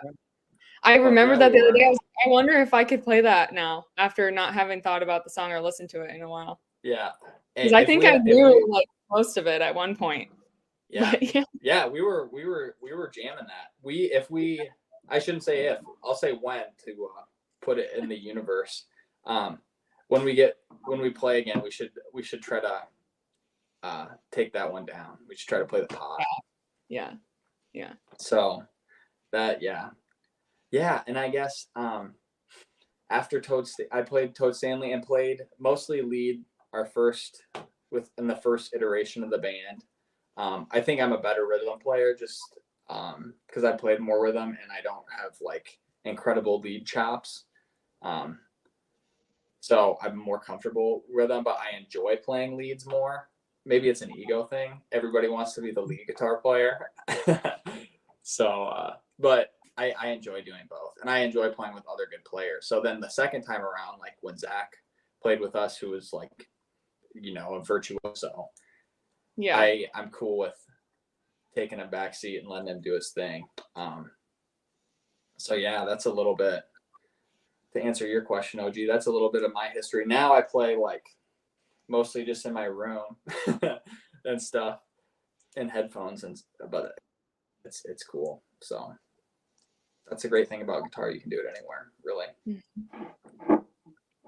I remember yeah, that we the other were. day. I wonder if I could play that now after not having thought about the song or listened to it in a while. Yeah. Because I think I knew like most of it at one point. Yeah. But, yeah. Yeah, we were jamming that. I shouldn't say if, I'll say when to put it in the universe. When we play again, we should try to take that one down. We should try to play the pot. Yeah. So that yeah, and I guess after I played Toad Stanley and played mostly lead in the first iteration of the band. I think I'm a better rhythm player just because I played more rhythm and I don't have like incredible lead chops. So I'm more comfortable with them, but I enjoy playing leads more. Maybe it's an ego thing. Everybody wants to be the lead guitar player. So, but I enjoy doing both, and I enjoy playing with other good players. So then the second time around, like when Zach played with us, who was like, a virtuoso, Yeah. I'm cool with taking a back seat and letting him do his thing. So yeah, that's a little bit to answer your question, OG. That's a little bit of my history. Now I play like mostly just in my room and stuff, and headphones but it's cool. So that's a great thing about guitar. You can do it anywhere, really.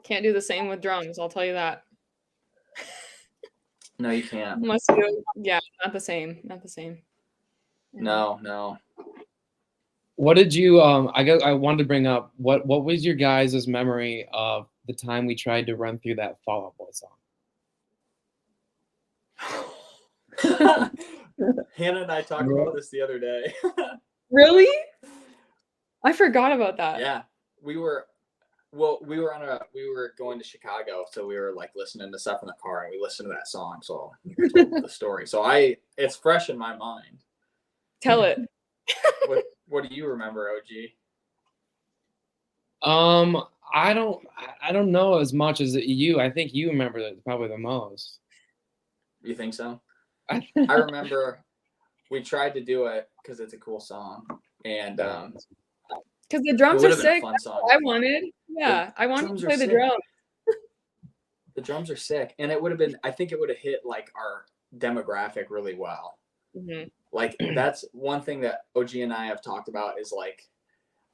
Can't do the same with drums, I'll tell you that. No, you can't. Yeah, not the same. Not the same. No. What did you I wanted to bring up what was your guys' memory of the time we tried to run through that Fall Out Boy song? Hannah and I talked about this the other day. Really? I forgot about that. Yeah, we were going to Chicago, so we were like listening to stuff in the car, and we listened to that song. So I told the story. So it's fresh in my mind. Tell it. What do you remember, OG? I don't know as much as you. I think you remember it probably the most. You think so? I remember we tried to do it because it's a cool song, and because the drums are sick. That's what I wanted. Yeah, I wanted to play the drums. The drums are sick, and it would have been. I think it would have hit like our demographic really well. Mm-hmm. Like that's one thing that OG and I have talked about is like,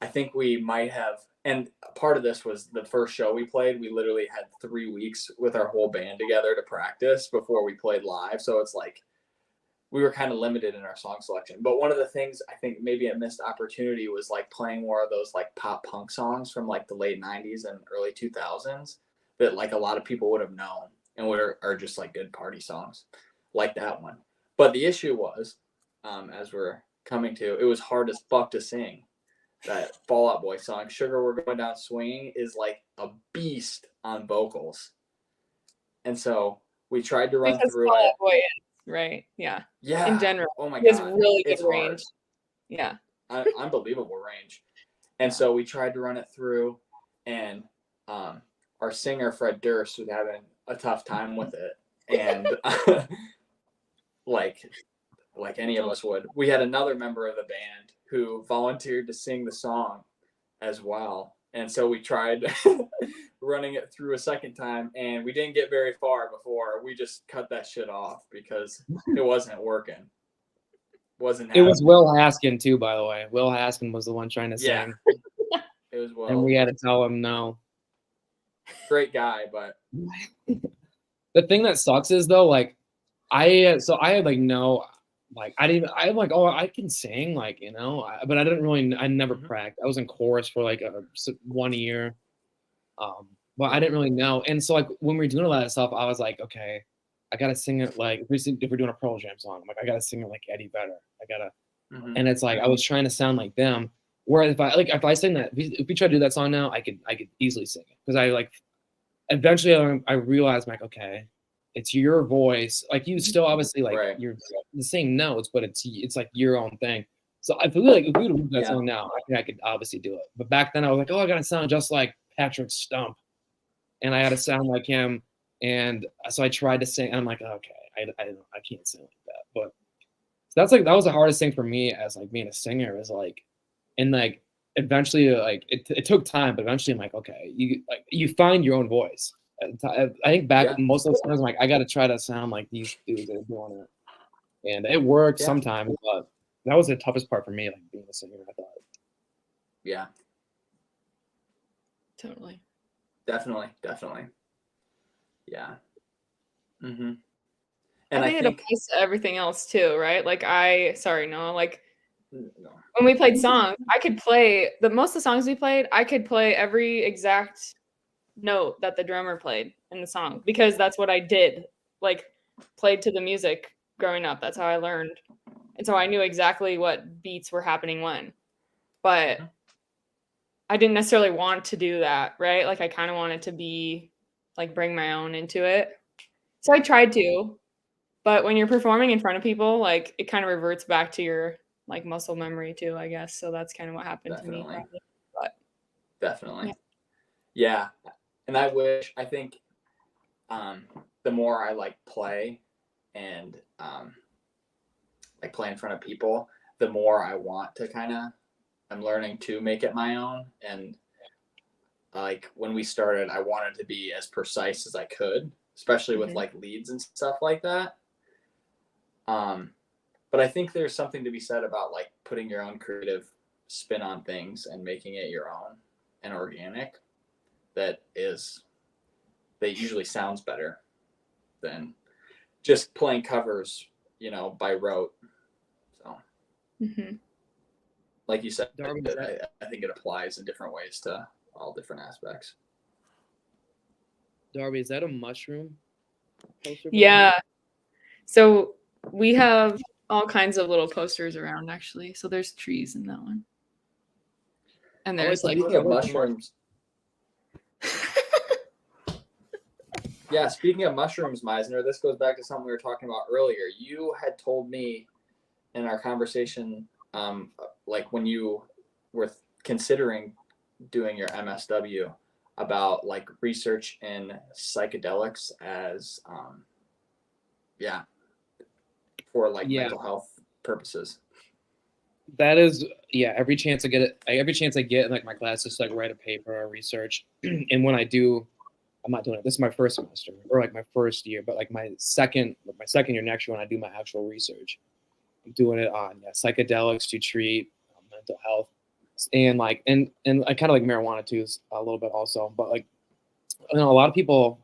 I think we might have, and part of this was the first show we played. We literally had 3 weeks with our whole band together to practice before we played live. So it's like we were kind of limited in our song selection. But one of the things I think maybe a missed opportunity was like playing more of those like pop punk songs from like the late 90s and early 2000s that like a lot of people would have known and are just like good party songs like that one. But the issue was, as we're coming to, it was hard as fuck to sing that Fall Out Boy song. Sugar We're Going Down Swinging is like a beast on vocals. And so we tried to run through Fall it. Out Boy is, right? Yeah. Yeah. In general. Oh my God. He has God. really it's good range. Hard. Yeah. Unbelievable range. And so we tried to run it through, and our singer, Fred Durst, was having a tough time with it. And like any of us would. We had another member of the band who volunteered to sing the song as well. And so we tried running it through a second time, and we didn't get very far before we just cut that shit off because it wasn't working. It was Will Haskin too, by the way. Will Haskin was the one trying to sing. It was Will. And we had to tell him no. Great guy, but The thing that sucks is though, like I had like no, like I didn't, I'm like, oh, I can sing, like, you know, but I never practiced. I was in chorus for like 1 year. But I didn't really know. And so like when we were doing all that stuff, I was like, okay, I gotta sing it like if we're doing a Pearl Jam song, I'm like, I gotta sing it like Eddie Vedder. I gotta, and it's like I was trying to sound like them. Where if I sing that, if we try to do that song now, I could easily sing it because I like eventually I realized like, okay, it's your voice. Like you still obviously like you're the same notes, but it's like your own thing. So I feel like if we would do that song now, I think I could obviously do it. But back then I was like, oh, I gotta sound just like Patrick Stump, and I had to sound like him. And so I tried to sing, and I'm like, okay, I can't sing like that. But that's like that was the hardest thing for me as like being a singer is like, and like eventually like it took time, but eventually I'm like, okay, you find your own voice. I think back most of the times I'm like, I got to try to sound like these dudes that are doing it, and it worked sometimes, but that was the toughest part for me, like being a singer. I thought. Yeah. Totally. Definitely. Yeah. And I think it applies to everything else too, right? Like when we played songs, I could play most of the songs we played, I could play every exact note that the drummer played in the song because that's what I did, like played to the music growing up. That's how I learned. And so I knew exactly what beats were happening when. But I didn't necessarily want to do that, right? Like I kind of wanted to be like bring my own into it. So I tried to, but when you're performing in front of people, like it kind of reverts back to your like muscle memory too, I guess. So that's kind of what happened to me. Probably. But definitely. Yeah. And I think the more I like play and like play in front of people, the more I want to I'm learning to make it my own. And like when we started, I wanted to be as precise as I could, especially with like leads and stuff like that. But I think there's something to be said about like putting your own creative spin on things and making it your own and organic. That usually sounds better than just playing covers, by rote. So, like you said, Darby, I think it applies in different ways to all different aspects. Darby, is that a mushroom poster? Yeah. So we have all kinds of little posters around, actually. So there's trees in that one. And there's speaking of mushrooms. Yeah, speaking of mushrooms, Meisner, this goes back to something we were talking about earlier. You had told me in our conversation, like when you were considering doing your MSW, about like research in psychedelics as, for like mental health purposes. That is, every chance I get in like my classes to like write a paper or research. And when I do, I'm not doing it. This is my first semester or like my first year, but like my second year next year when I do my actual research, I'm doing it on psychedelics to treat mental health, and like and I kind of like marijuana too a little bit also. But like, a lot of people,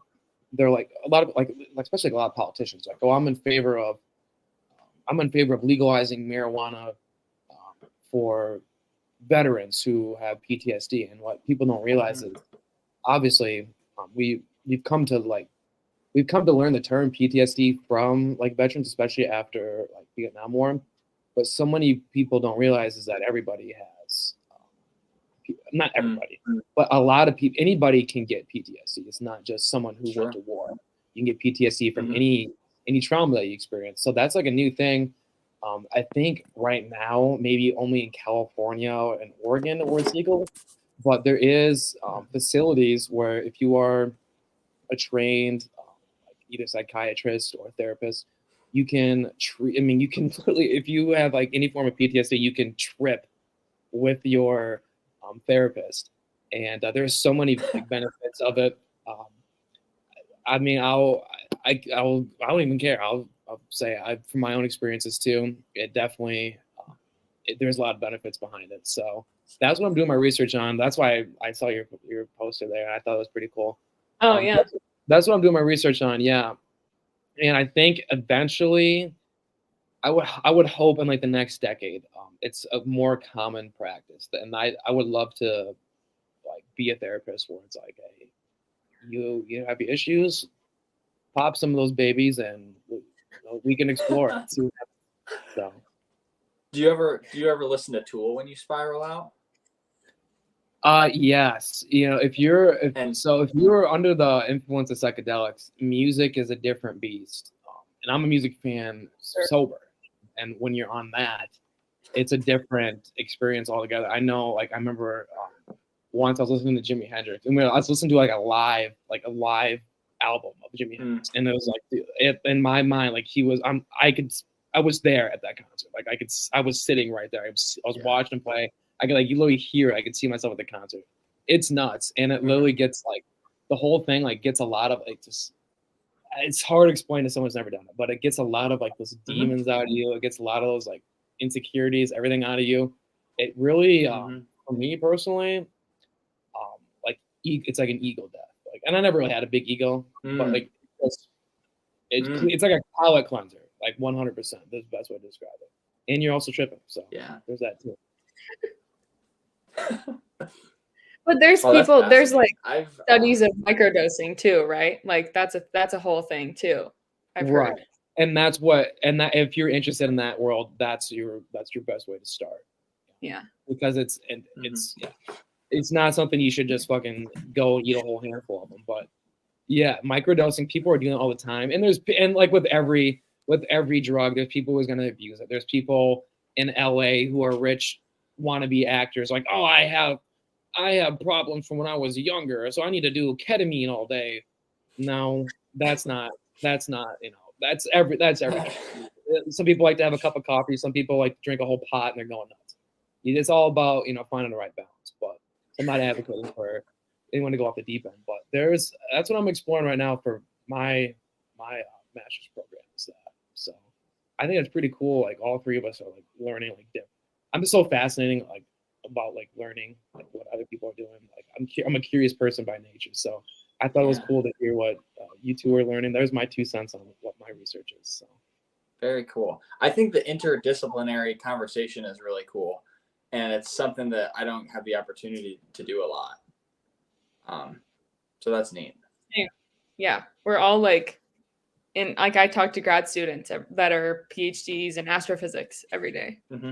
they're like a lot of like especially a lot of politicians like, oh, I'm in favor of legalizing marijuana for veterans who have PTSD. And what people don't realize is obviously we've come to learn the term PTSD from like veterans, especially after like Vietnam War. But so many people don't realize is that everybody has, not everybody, but a lot of people, anybody can get PTSD. It's not just someone who went to war. You can get PTSD from any trauma that you experience. So that's like a new thing. I think right now, maybe only in California and Oregon where it's legal, but there is facilities where if you are a trained like either psychiatrist or therapist, you can treat. I mean, you can literally, if you have like any form of PTSD, you can trip with your therapist, and there's so many benefits of it. I mean, I don't even care. I'll say from my own experiences too. It definitely there's a lot of benefits behind it. So that's what I'm doing my research on. That's why I saw your poster there. I thought it was pretty cool. Oh yeah. That's what I'm doing my research on. Yeah, and I think eventually, I would hope in like the next decade, it's a more common practice. And I would love to like be a therapist where it's like, hey, you have your issues, pop some of those babies, and we can explore it. See what happens. So. Do you ever listen to Tool when you spiral out? Yes. If you're under the influence of psychedelics, music is a different beast. And I'm a music fan sober. And when you're on that, it's a different experience altogether. I know, like, I remember once I was listening to Jimi Hendrix, and I was listening to like a live album of Jimi Hendrix, and it was like in my mind, like I was there at that concert. Like I was sitting right there. I was watching him play. I could you literally hear. I could see myself at the concert. It's nuts, and it literally gets like the whole thing gets a lot of just. It's hard to explain to someone who's never done it, but it gets a lot of those demons out of you. It gets a lot of those insecurities, everything out of you. It really, for me personally, it's like an ego death. And I never really had a big ego, but it's like a palate cleanser, 100%. That's the best way to describe it. And you're also tripping, so yeah, there's that too. But there's there's studies of microdosing too, right? That's a whole thing too. I've heard. And that if you're interested in that world, that's your best way to start. Yeah. Because it's not something you should just fucking go eat a whole handful of them. But yeah, microdosing, people are doing it all the time. And with every drug, there's people who's gonna abuse it. There's people in LA who are rich, wannabe actors, oh, I have problems from when I was younger, so I need to do ketamine all day. No, that's not, that's every. Some people like to have a cup of coffee. Some people like to drink a whole pot and they're going nuts. It's all about, finding the right balance. But I'm not advocating for anyone to go off the deep end. But that's what I'm exploring right now for my master's program. So I think it's pretty cool. All three of us are learning different. I'm just so fascinating about learning what other people are doing. I'm a curious person by nature, so I thought it was cool to hear what you two are learning. There's my 2 cents on what my research is. So very cool. I think the interdisciplinary conversation is really cool, and it's something that I don't have the opportunity to do a lot. So that's neat. Yeah, we're all I talk to grad students that are PhDs in astrophysics every day. Mm-hmm.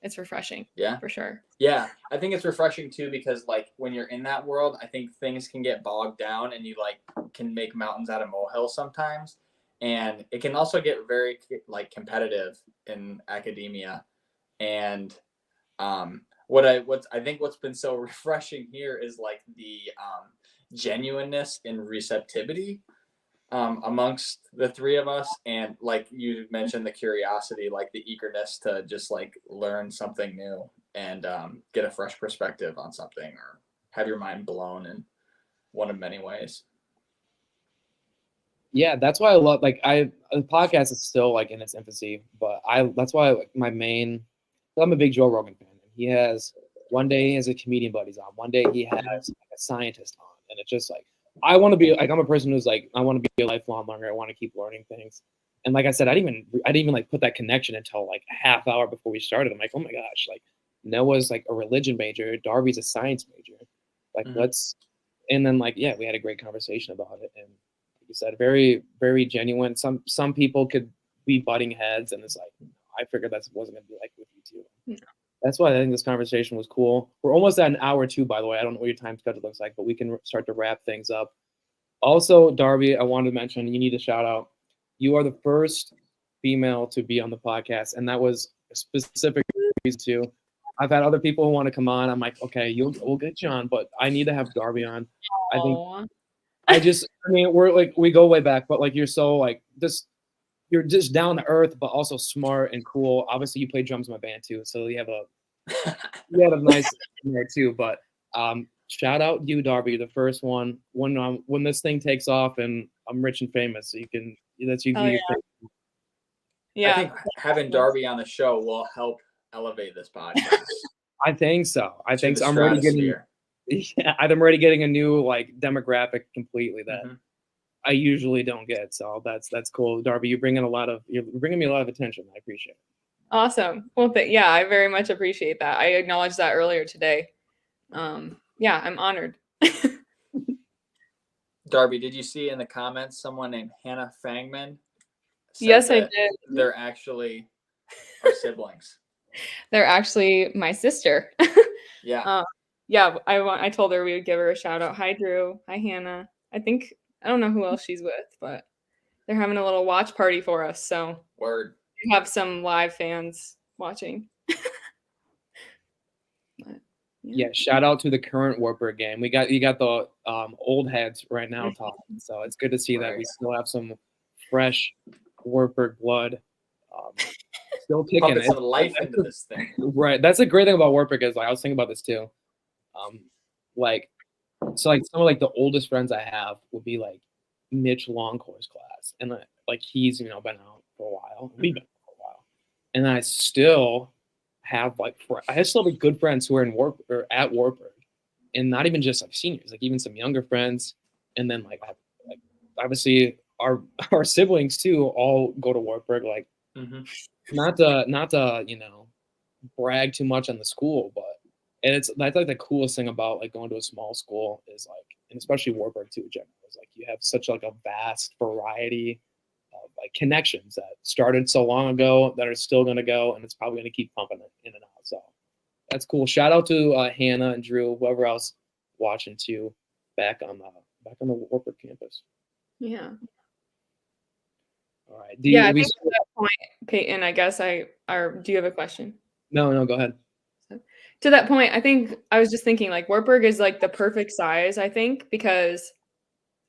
It's refreshing. Yeah, for sure. Yeah, I think it's refreshing too because when you're in that world, I think things can get bogged down and you can make mountains out of molehills sometimes, and it can also get very competitive in academia. And what's been so refreshing here is the genuineness and receptivity amongst the three of us, and you mentioned, the curiosity, the eagerness to just learn something new and get a fresh perspective on something or have your mind blown in one of many ways. Yeah, that's why I love the podcast is still in its infancy, but that's why I'm a big Joe Rogan fan. He has one day he has a comedian buddies on, one day he has a scientist on, and it's just I want to be I'm a person who's I want to be a lifelong learner. I want to keep learning things. And like I said, I didn't even put that connection until half hour before we started. I'm oh my gosh, Noah's a religion major, Darby's a science major. Let's, and then we had a great conversation about it. And like you said, very, very genuine. Some people could be butting heads, and it's I figured that wasn't gonna be with you too. No. That's why I think this conversation was cool. We're almost at an hour too, by the way. I don't know what your time schedule looks like, but we can start to wrap things up. Also, Darby, I wanted to mention, you need a shout out. You are the first female to be on the podcast, and that was a specific reason too. I've had other people who want to come on. I'm okay, we'll get you on, but I need to have Darby on. Aww. I think we're we go way back, but you're so you're just down to earth, but also smart and cool. Obviously, you play drums in my band too, so you have a nice there too. But shout out you, Darby, the first one. When this thing takes off and I'm rich and famous, so that's you. Yeah. I think having Darby on the show will help elevate this podcast. I think so. I'm already getting. Yeah, I'm already getting a new like demographic completely that Mhm. I usually don't get. So that's cool. Darby, you're bringing me a lot of attention. I appreciate it. Awesome. Well, yeah, I very much appreciate that. I acknowledged that earlier today. Yeah, I'm honored. Darby, did you see in the comments someone named Hannah Fangman said Yes, I that did. they're actually our siblings? They're actually my sister. Yeah. Yeah, I told her we would give her a shout out. Hi, Drew. Hi, Hannah. I don't know who else she's with, but they're having a little watch party for us. So Word. we have some live fans watching. But, Yeah, shout out to the current Warper game. You got the old heads right now talking. So it's good to see that we Right. still have some fresh Warper blood still kicking. Pumping some life into this thing. Right. That's a great thing about Warper is like I was thinking about this too. Like so like some of like the oldest friends I have would be like Mitch Longcore's class. And like he's, been out for a while. We've been out for a while. And I still have like I still have good friends who are in at Warburg, and not even just like seniors, like even some younger friends, and then like obviously our siblings too all go to Warburg. Like not to brag too much on the school, but that's like the coolest thing about like going to a small school is like, and especially Warburg too, generally, is like you have such like a vast variety of like connections that started so long ago that are still going to go, and it's probably going to keep pumping it in and out. So that's cool. Shout out to Hannah and Drew, whoever else watching too, back on the Warburg campus. Yeah. All right. I think to that point, Peyton, I guess do you have a question? No, go ahead. To that point, I think I was just thinking like Wartburg is like the perfect size, I think, because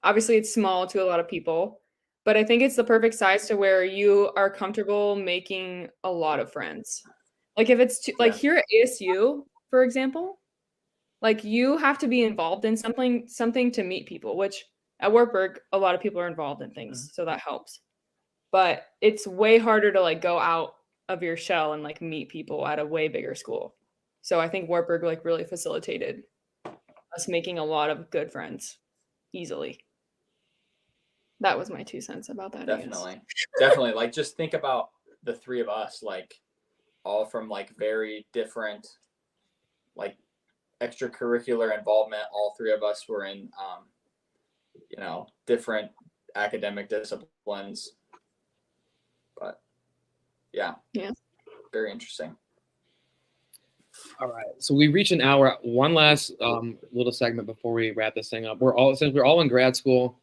obviously it's small to a lot of people, but I think it's the perfect size to where you are comfortable making a lot of friends. Like if it's like here at ASU, for example, like you have to be involved in something to meet people, which at Wartburg, a lot of people are involved in things, so that helps. But it's way harder to like go out of your shell and like meet people at a way bigger school. So I think Wartburg like really facilitated us making a lot of good friends easily. That was my 2 cents about that. Definitely. Like just think about the three of us, like all from like very different like extracurricular involvement. All three of us were in different academic disciplines. But yeah. Very interesting. All right, so we reached an hour. One last little segment before we wrap this thing up. Since we're all in grad school,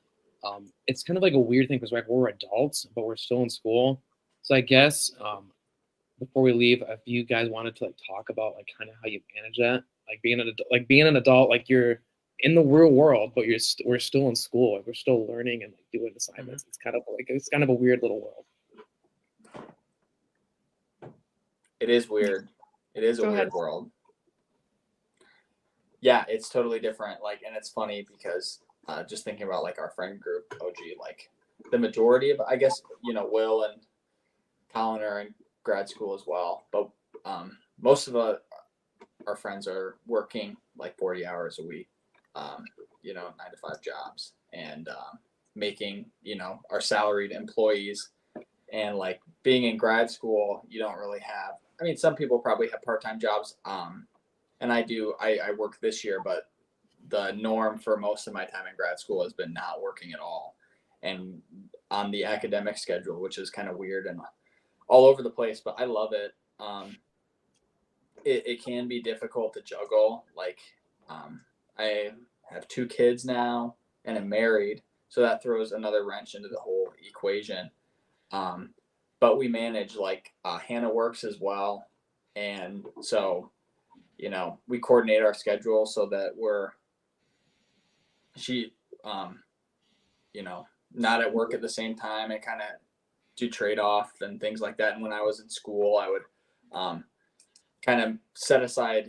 it's kind of like a weird thing because we're adults, but we're still in school. So I guess before we leave, if you guys wanted to like talk about like kind of how you manage that, like being an adult, like you're in the real world, but we're still in school, like we're still learning and like doing assignments. It's kind of a weird little world. It is weird. It is a weird world. Yeah, it's totally different. Like, and it's funny because just thinking about like our friend group, OG, like the majority of, I guess, Will and Colin are in grad school as well. But most of our friends are working like 40 hours a week, 9 to 5 jobs and making, our salaried employees. And like being in grad school, you don't really have, I mean, some people probably have part-time jobs. And I work this year, but the norm for most of my time in grad school has been not working at all and on the academic schedule, which is kind of weird and all over the place, but I love it. It can be difficult to juggle. Like, I have 2 kids now and I'm married, so that throws another wrench into the whole equation. But we manage, like, Hannah works as well. And so, we coordinate our schedule so that she, not at work at the same time and kind of do trade-off and things like that. And when I was in school, I would kind of set aside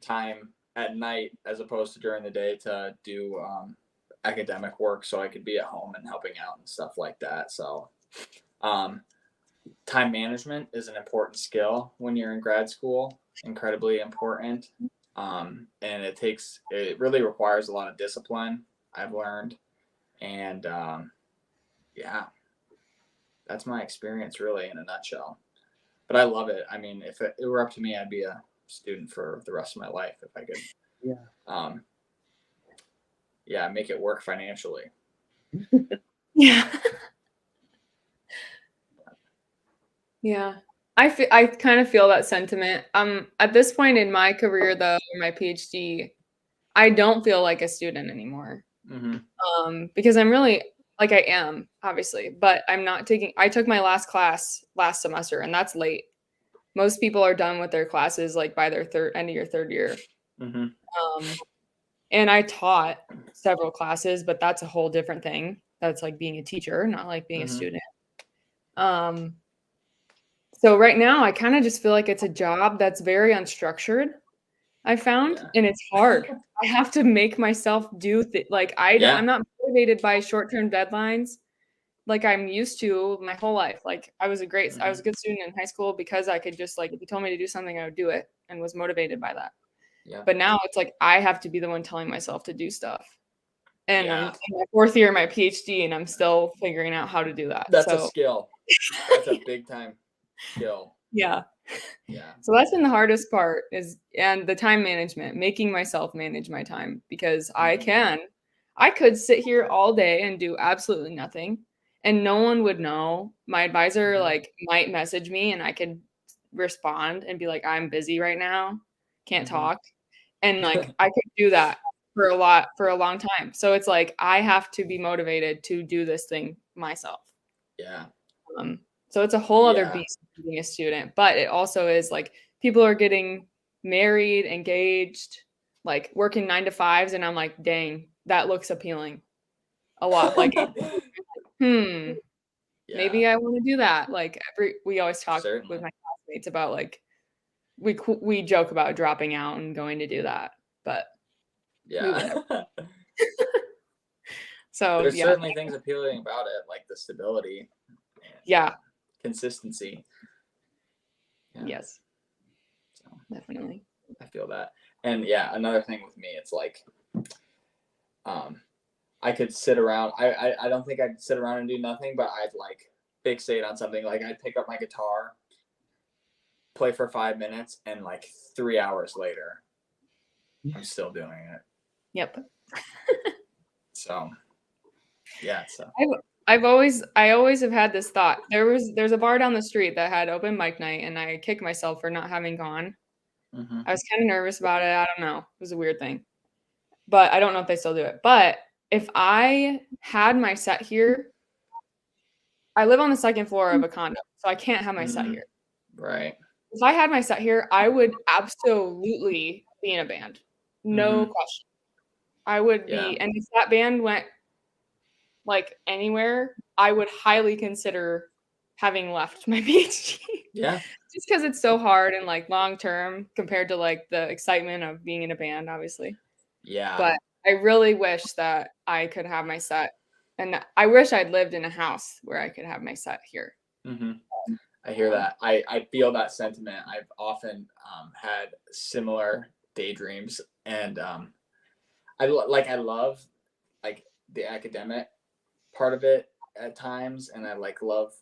time at night as opposed to during the day to do academic work so I could be at home and helping out and stuff like that. So time management is an important skill when you're in grad school, incredibly important. And it really requires a lot of discipline, I've learned. And yeah, that's my experience really in a nutshell. But I love it. I mean, if it were up to me, I'd be a student for the rest of my life if I could. Make it work financially. Yeah. Yeah. I kind of feel that sentiment. At this point in my career, though, my PhD, I don't feel like a student anymore. Because I'm really like I am, obviously, but I took my last class last semester, and that's late. Most people are done with their classes like by their end of your third year. And I taught several classes, but that's a whole different thing. That's like being a teacher, not like being a student. So right now I kind of just feel like it's a job that's very unstructured, I found, and it's hard. I have to make myself do I'm not motivated by short-term deadlines like I'm used to my whole life. Like I was a good student in high school because I could just like, if you told me to do something, I would do it and was motivated by that. Yeah. But now it's like I have to be the one telling myself to do stuff. And I'm in my fourth year of my PhD and I'm still figuring out how to do that. That's a skill. That's a big time skill. Yeah. So that's been the hardest part and the time management, making myself manage my time, because I could sit here all day and do absolutely nothing and no one would know. My advisor like might message me and I could respond and be like, I'm busy right now, can't talk. And like I could do that for a long time. So it's like I have to be motivated to do this thing myself. Yeah. So it's a whole other beast being a student, but it also is like people are getting married, engaged, like working 9 to 5s, and I'm like, dang, that looks appealing a lot. Like, maybe I want to do that. Like we always talk with my classmates about like we joke about dropping out and going to do that, but so there's certainly things appealing about it, like the stability. Consistency. Yes. So definitely. I feel that. And another thing with me, it's like I could sit around. I don't think I'd sit around and do nothing, but I'd like fixate on something. Like I'd pick up my guitar, play for 5 minutes, and like 3 hours later I'm still doing it. Yep. So I always have had this thought. There's a bar down the street that had open mic night, and I kicked myself for not having gone. I was kind of nervous about it. I don't know. It was a weird thing, but I don't know if they still do it. But if I had my set here, I live on the second floor of a condo, so I can't have my set here. Right. If I had my set here, I would absolutely be in a band. No question. I would be, and if that band went like anywhere, I would highly consider having left my PhD. Yeah. Just because it's so hard and like long term compared to like the excitement of being in a band, obviously. Yeah. But I really wish that I could have my set, and I wish I'd lived in a house where I could have my set here. I hear that. I feel that sentiment. I've often had similar daydreams, and I love like the academic part of it at times, and I like love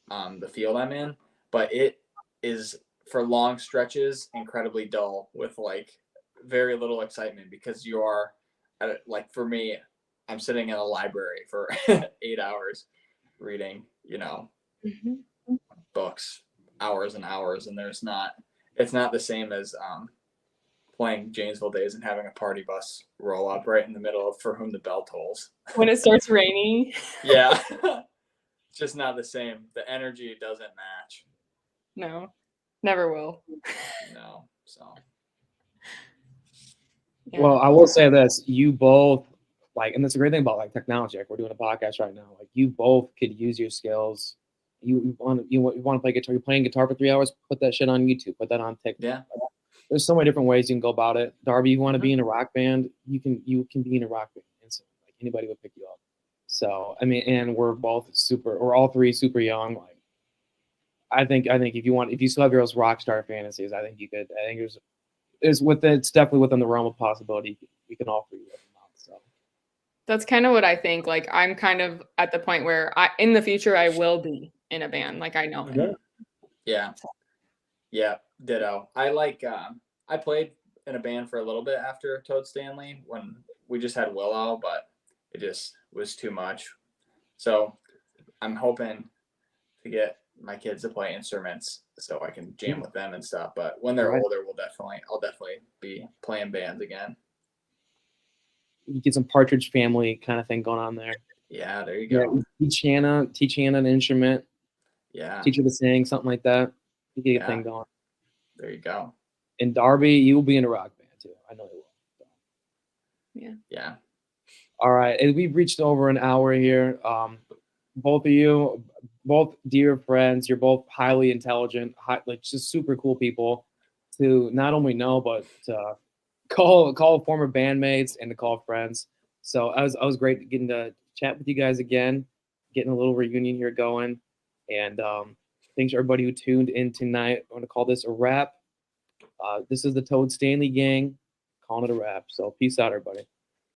the field I'm in, but it is for long stretches incredibly dull with like very little excitement, because you are like, for me, I'm sitting in a library for 8 hours reading, books, hours and hours, and it's not the same as playing Janesville Days and having a party bus roll up right in the middle of For Whom the Bell Tolls. When it starts raining. Yeah. It's just not the same. The energy doesn't match. No, never will. No, so. Yeah. Well, I will say this: you both and that's a great thing about like technology. Like we're doing a podcast right now. Like you both could use your skills. You want to play guitar. You're playing guitar for 3 hours. Put that shit on YouTube. Put that on TikTok. Yeah. There's so many different ways you can go about it. Darby, you want to be in a rock band? You can be in a rock band instantly. Like anybody would pick you up. So I mean, and we're all three super young. Like I think if you still have your rock star fantasies, I think you could. I think there's it's definitely within the realm of possibility. We can offer you that amount. So That's kind of what I think. Like I'm kind of at the point where in the future I will be in a band. Like I know it. Yeah. Yeah. Yeah. Ditto. I played in a band for a little bit after Toad Stanley when we just had Willow, but it just was too much. So I'm hoping to get my kids to play instruments so I can jam with them and stuff. But when they're Right. older, I'll definitely be playing bands again. You get some Partridge Family kind of thing going on there. Yeah, there you go. Teach Hannah an instrument. Yeah. Teach her to sing, something like that. You get a thing going. There you go. And Darby, you will be in a rock band too. I know you will. So. Yeah. Yeah. All right. And we've reached over an hour here. Both of you, both dear friends, you're both highly intelligent, like just super cool people to not only know, but call former bandmates and to call friends. So I was great getting to chat with you guys again, getting a little reunion here going. And thanks to everybody who tuned in tonight. I'm going to call this a wrap. This is the Toad Stanley Gang calling it a wrap. So peace out, everybody.